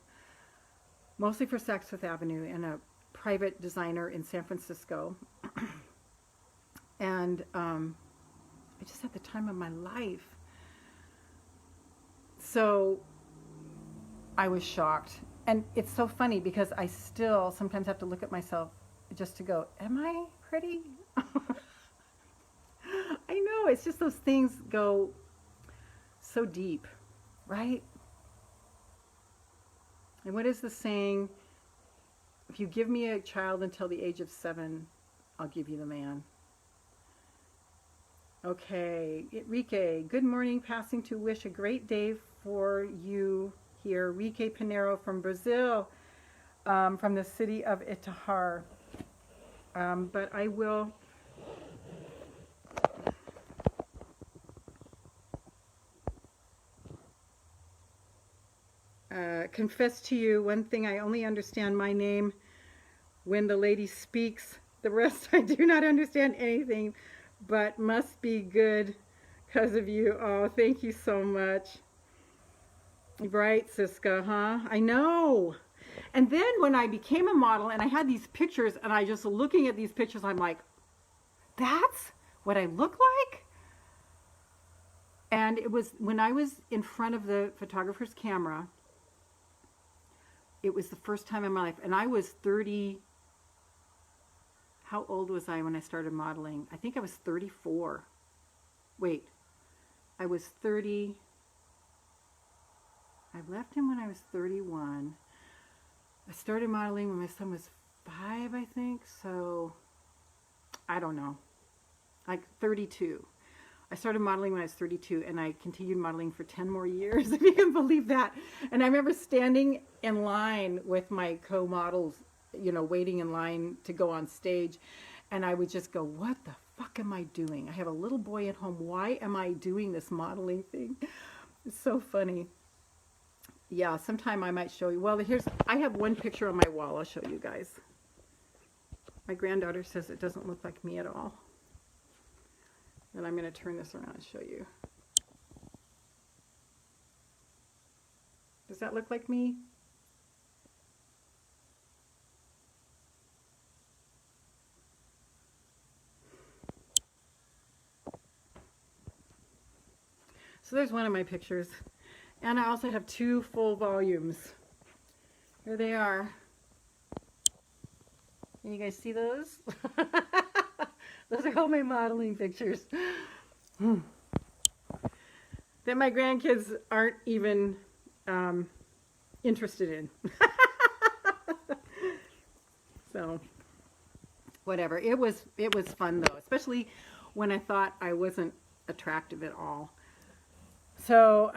mostly for Saks Fifth Avenue, and a private designer in San Francisco. And I just had the time of my life. So I was shocked. And it's so funny because I still sometimes have to look at myself just to go, am I pretty? I know, it's just those things go so deep, right? And what is the saying? If you give me a child until the age of 7, I'll give you the man. Okay, Rike, good morning. Passing to wish a great day for you here. Rike Pinheiro from Brazil, from the city of Itahar. But I will confess to you one thing. I only understand my name when the lady speaks. The rest I do not understand anything, but must be good because of you. Oh, thank you so much. Right, Siska, huh? I know. And then when I became a model and I had these pictures and I just looking at these pictures, I'm like, that's what I look like? And it was when I was in front of the photographer's camera, it was the first time in my life. And I was 30. How old was I when I started modeling? I think I was 34. Wait, I was 30. I left him when I was 31. I started modeling when my son was 5, I think. So, I don't know. Like 32. I started modeling when I was 32, and I continued modeling for 10 more years, if you can believe that. And I remember standing in line with my co-models, you know, waiting in line to go on stage, and I would just go, what the fuck am I doing? I have a little boy at home. Why am I doing this modeling thing? It's so funny. Yeah, sometime I might show you. Well, I have one picture on my wall. I'll show you guys. My granddaughter says it doesn't look like me at all. And I'm going to turn this around and show you. Does that look like me? So there's one of my pictures. And I also have 2 full volumes. Here they are. Can you guys see those? Those are all my modeling pictures. That my grandkids aren't even interested in. So, whatever. It was fun though, especially when I thought I wasn't attractive at all. So,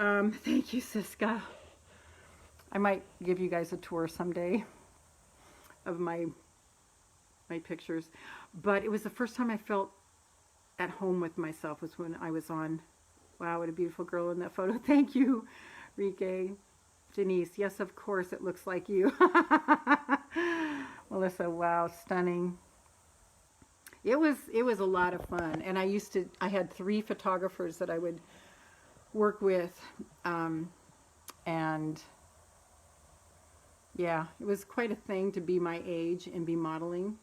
thank you, Siska. I might give you guys a tour someday of my pictures. But it was the first time I felt at home with myself was when I was on. Wow, what a beautiful girl in that photo. Thank you, Rike. Denise, yes, of course, it looks like you. Melissa, wow, stunning. It was a lot of fun. And I had 3 photographers that I would work with. And yeah, it was quite a thing to be my age and be modeling.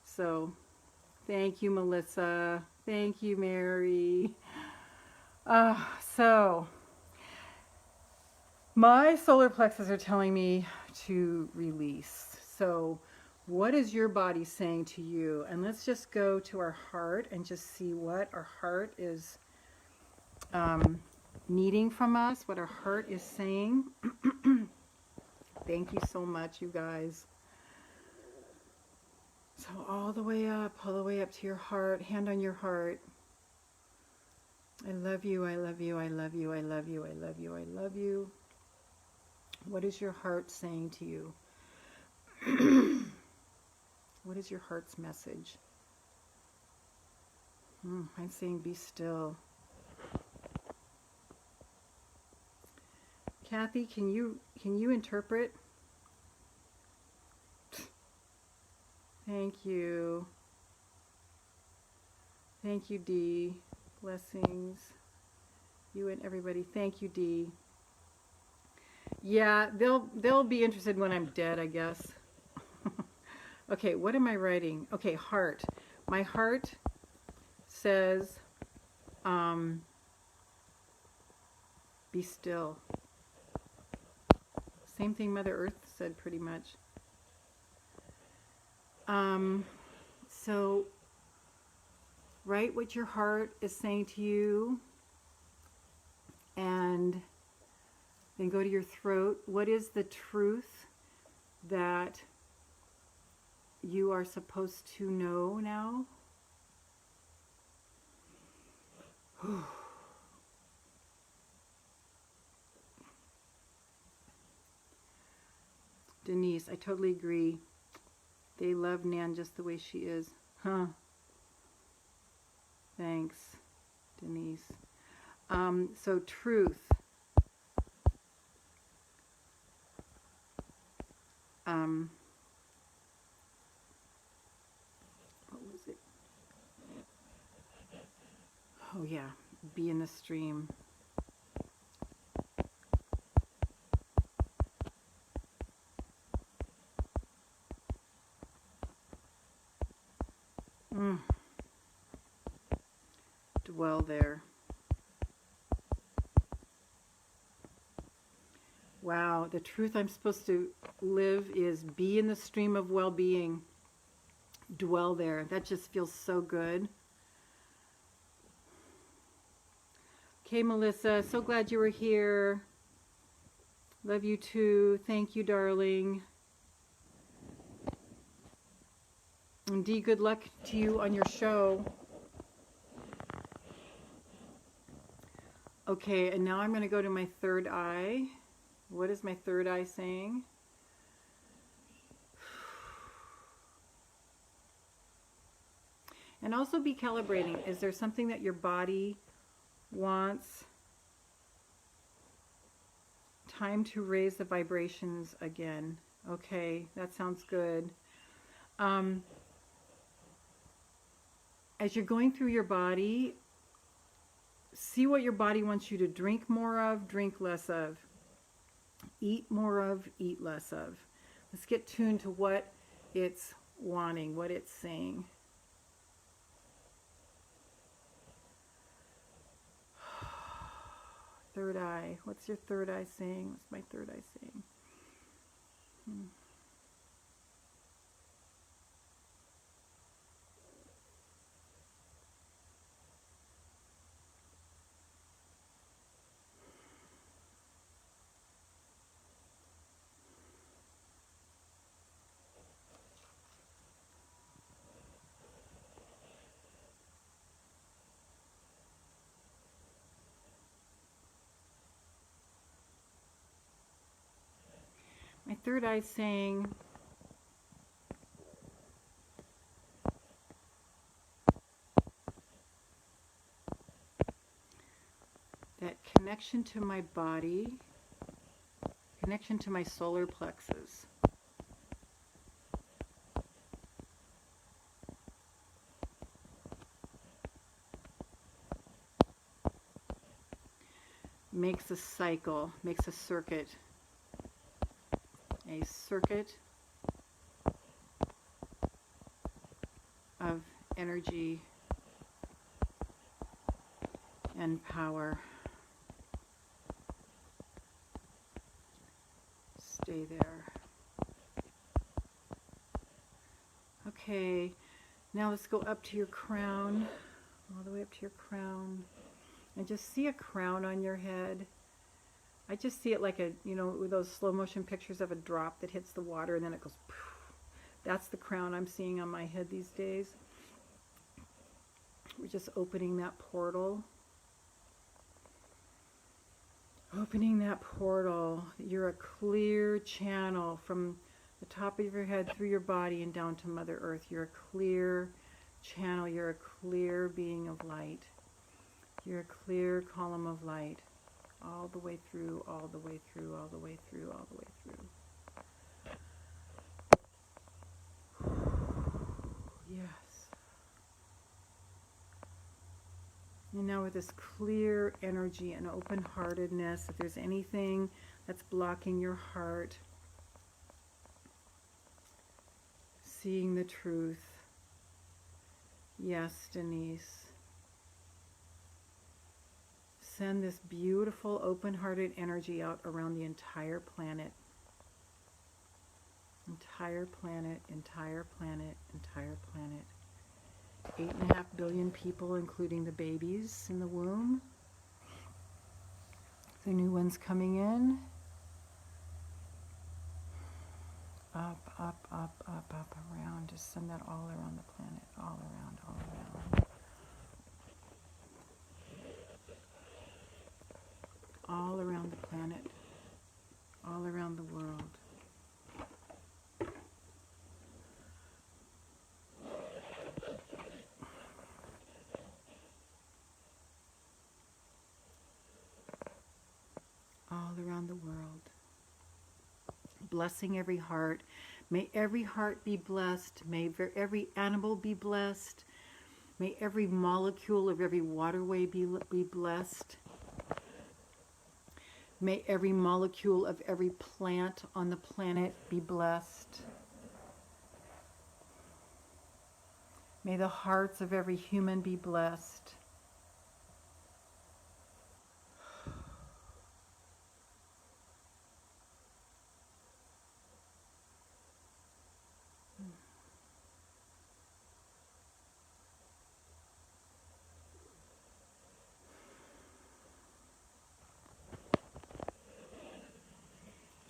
So, thank you, Melissa. Thank you, Mary. So, my solar plexus are telling me to release. So, what is your body saying to you? And let's just go to our heart and just see what our heart is needing from us, what our heart is saying. Thank you so much, you guys. So all the way up to your heart, hand on your heart. I love you, I love you, I love you, I love you, I love you, I love you. What is your heart saying to you? What is your heart's message? I'm saying be still. Kathy, can you interpret? Thank you. Thank you, Dee. Blessings. You and everybody. Thank you, Dee. Yeah, they'll be interested when I'm dead, I guess. Okay, what am I writing? Okay, heart. My heart says, be still. Same thing Mother Earth said pretty much. So write what your heart is saying to you, and then go to your throat. What is the truth that you are supposed to know now? Denise, I totally agree. They love Nan just the way she is. Huh. Thanks, Denise. So truth. What was it? Oh yeah, be in the stream. Dwell there. Wow, the truth I'm supposed to live is be in the stream of well-being. Dwell there. That just feels so good. Okay, Melissa, so glad you were here. Love you too. Thank you, darling. And Dee, good luck to you on your show. Okay, and now I'm going to go to my third eye. What is my third eye saying? And also be calibrating. Is there something that your body wants? Time to raise the vibrations again. Okay, that sounds good. As you're going through your body, see what your body wants you to drink more of, drink less of. Eat more of, eat less of. Let's get tuned to what it's wanting, what it's saying. Third eye. What's your third eye saying? What's my third eye saying? My third eye saying, that connection to my body, connection to my solar plexus. Makes a cycle, makes a circuit of energy and power. Stay there. Okay, now let's go up to your crown, all the way up to your crown, and just see a crown on your head. I just see it like a, you know, with those slow motion pictures of a drop that hits the water and then it goes poof. That's the crown I'm seeing on my head these days. We're just opening that portal. Opening that portal. You're a clear channel from the top of your head through your body and down to Mother Earth. You're a clear channel. You're a clear being of light. You're a clear column of light. All the way through, all the way through, all the way through, all the way through. Yes. And now with this clear energy and open-heartedness, if there's anything that's blocking your heart, seeing the truth. Yes, Denise. Send this beautiful, open-hearted energy out around the entire planet. Entire planet, entire planet, entire planet. 8.5 billion people, including the babies in the womb. The new ones coming in. Up, up, up, up, up, around. Just send that all around the planet. All around, all around. All around the planet, all around the world. All around the world. Blessing every heart. May every heart be blessed. May every animal be blessed. May every molecule of every waterway be blessed. May every molecule of every plant on the planet be blessed. May the hearts of every human be blessed.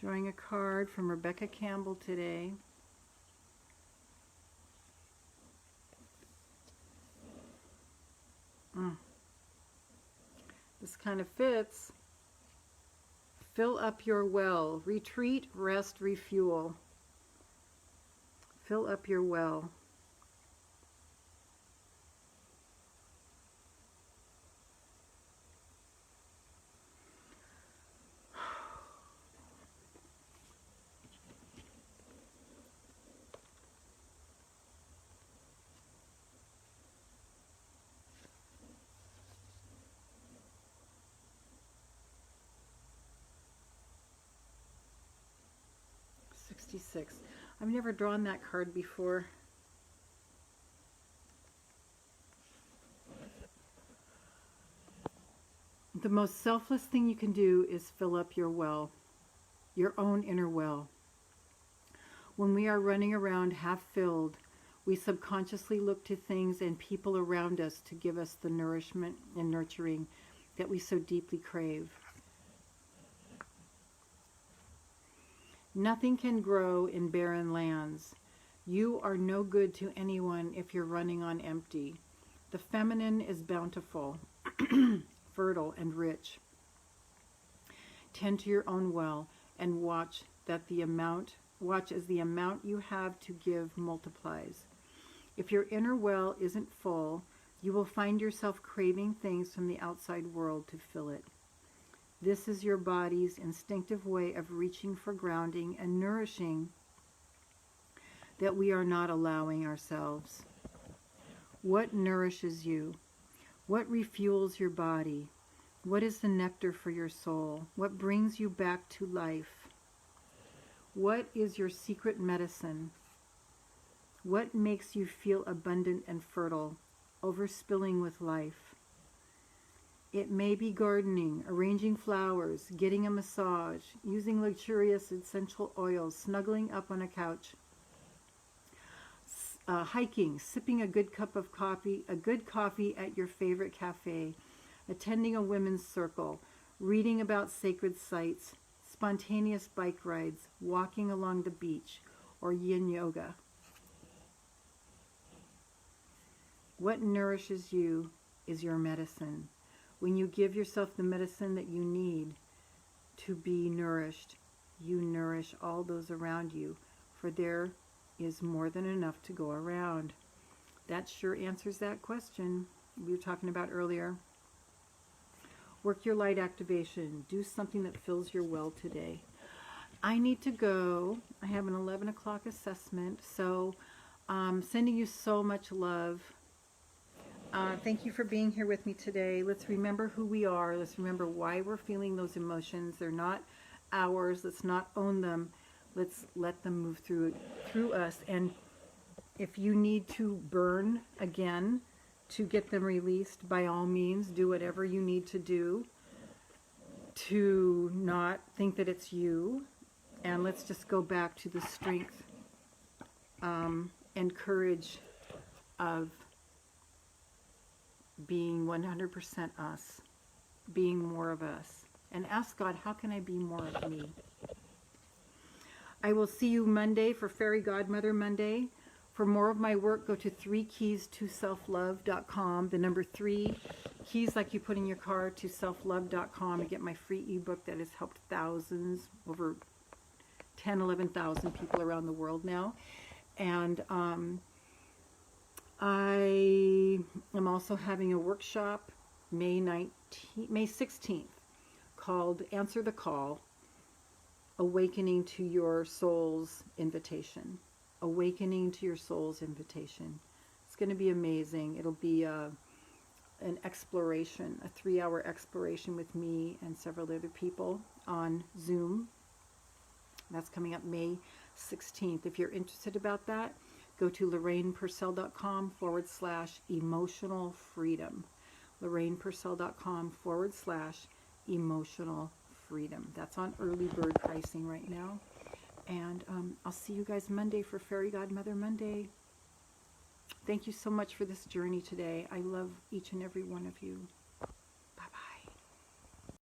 Drawing a card from Rebecca Campbell today. The this kind of fits. Fill up your well. Retreat, rest, refuel. Fill up your well. I've never drawn that card before. The most selfless thing you can do is fill up your well, your own inner well. When we are running around half filled, we subconsciously look to things and people around us to give us the nourishment and nurturing that we so deeply crave. Nothing can grow in barren lands. You are no good to anyone if you're running on empty. The feminine is bountiful, fertile, and rich. Tend to your own well and watch as the amount you have to give multiplies. If your inner well isn't full, you will find yourself craving things from the outside world to fill it. This is your body's instinctive way of reaching for grounding and nourishing that we are not allowing ourselves. What nourishes you? What refuels your body? What is the nectar for your soul? What brings you back to life? What is your secret medicine? What makes you feel abundant and fertile, overspilling with life? It may be gardening, arranging flowers, getting a massage, using luxurious essential oils, snuggling up on a couch, hiking, sipping a good coffee at your favorite cafe, attending a women's circle, reading about sacred sites, spontaneous bike rides, walking along the beach, or yin yoga. What nourishes you is your medicine. When you give yourself the medicine that you need to be nourished, you nourish all those around you, for there is more than enough to go around. That sure answers that question we were talking about earlier. Work your light activation. Do something that fills your well today. I need to go. I have an 11 o'clock assessment, so sending you so much love. Thank you for being here with me today. Let's remember who we are. Let's remember why we're feeling those emotions. They're not ours. Let's not own them. Let's let them move through us. And if you need to burn again to get them released, by all means, do whatever you need to do to not think that it's you. And let's just go back to the strength and courage of being 100% us, being more of us. And ask God, how can I be more of me? I will see you Monday for Fairy Godmother Monday. For more of my work, go to 3keys2selflove.com. The number 3 keys, like you put in your car, to selflove.com, and get my free ebook that has helped thousands, over 10, 11,000 people around the world now. And I am also having a workshop May 16th called Answer the Call, Awakening to Your Soul's Invitation. Awakening to Your Soul's Invitation. It's going to be amazing. It'll be an exploration, a 3-hour exploration with me and several other people on Zoom. That's coming up May 16th. If you're interested about that, go to LorrainePursell.com/emotional freedom. LorrainePursell.com/emotional freedom. That's on early bird pricing right now. And I'll see you guys Monday for Fairy Godmother Monday. Thank you so much for this journey today. I love each and every one of you.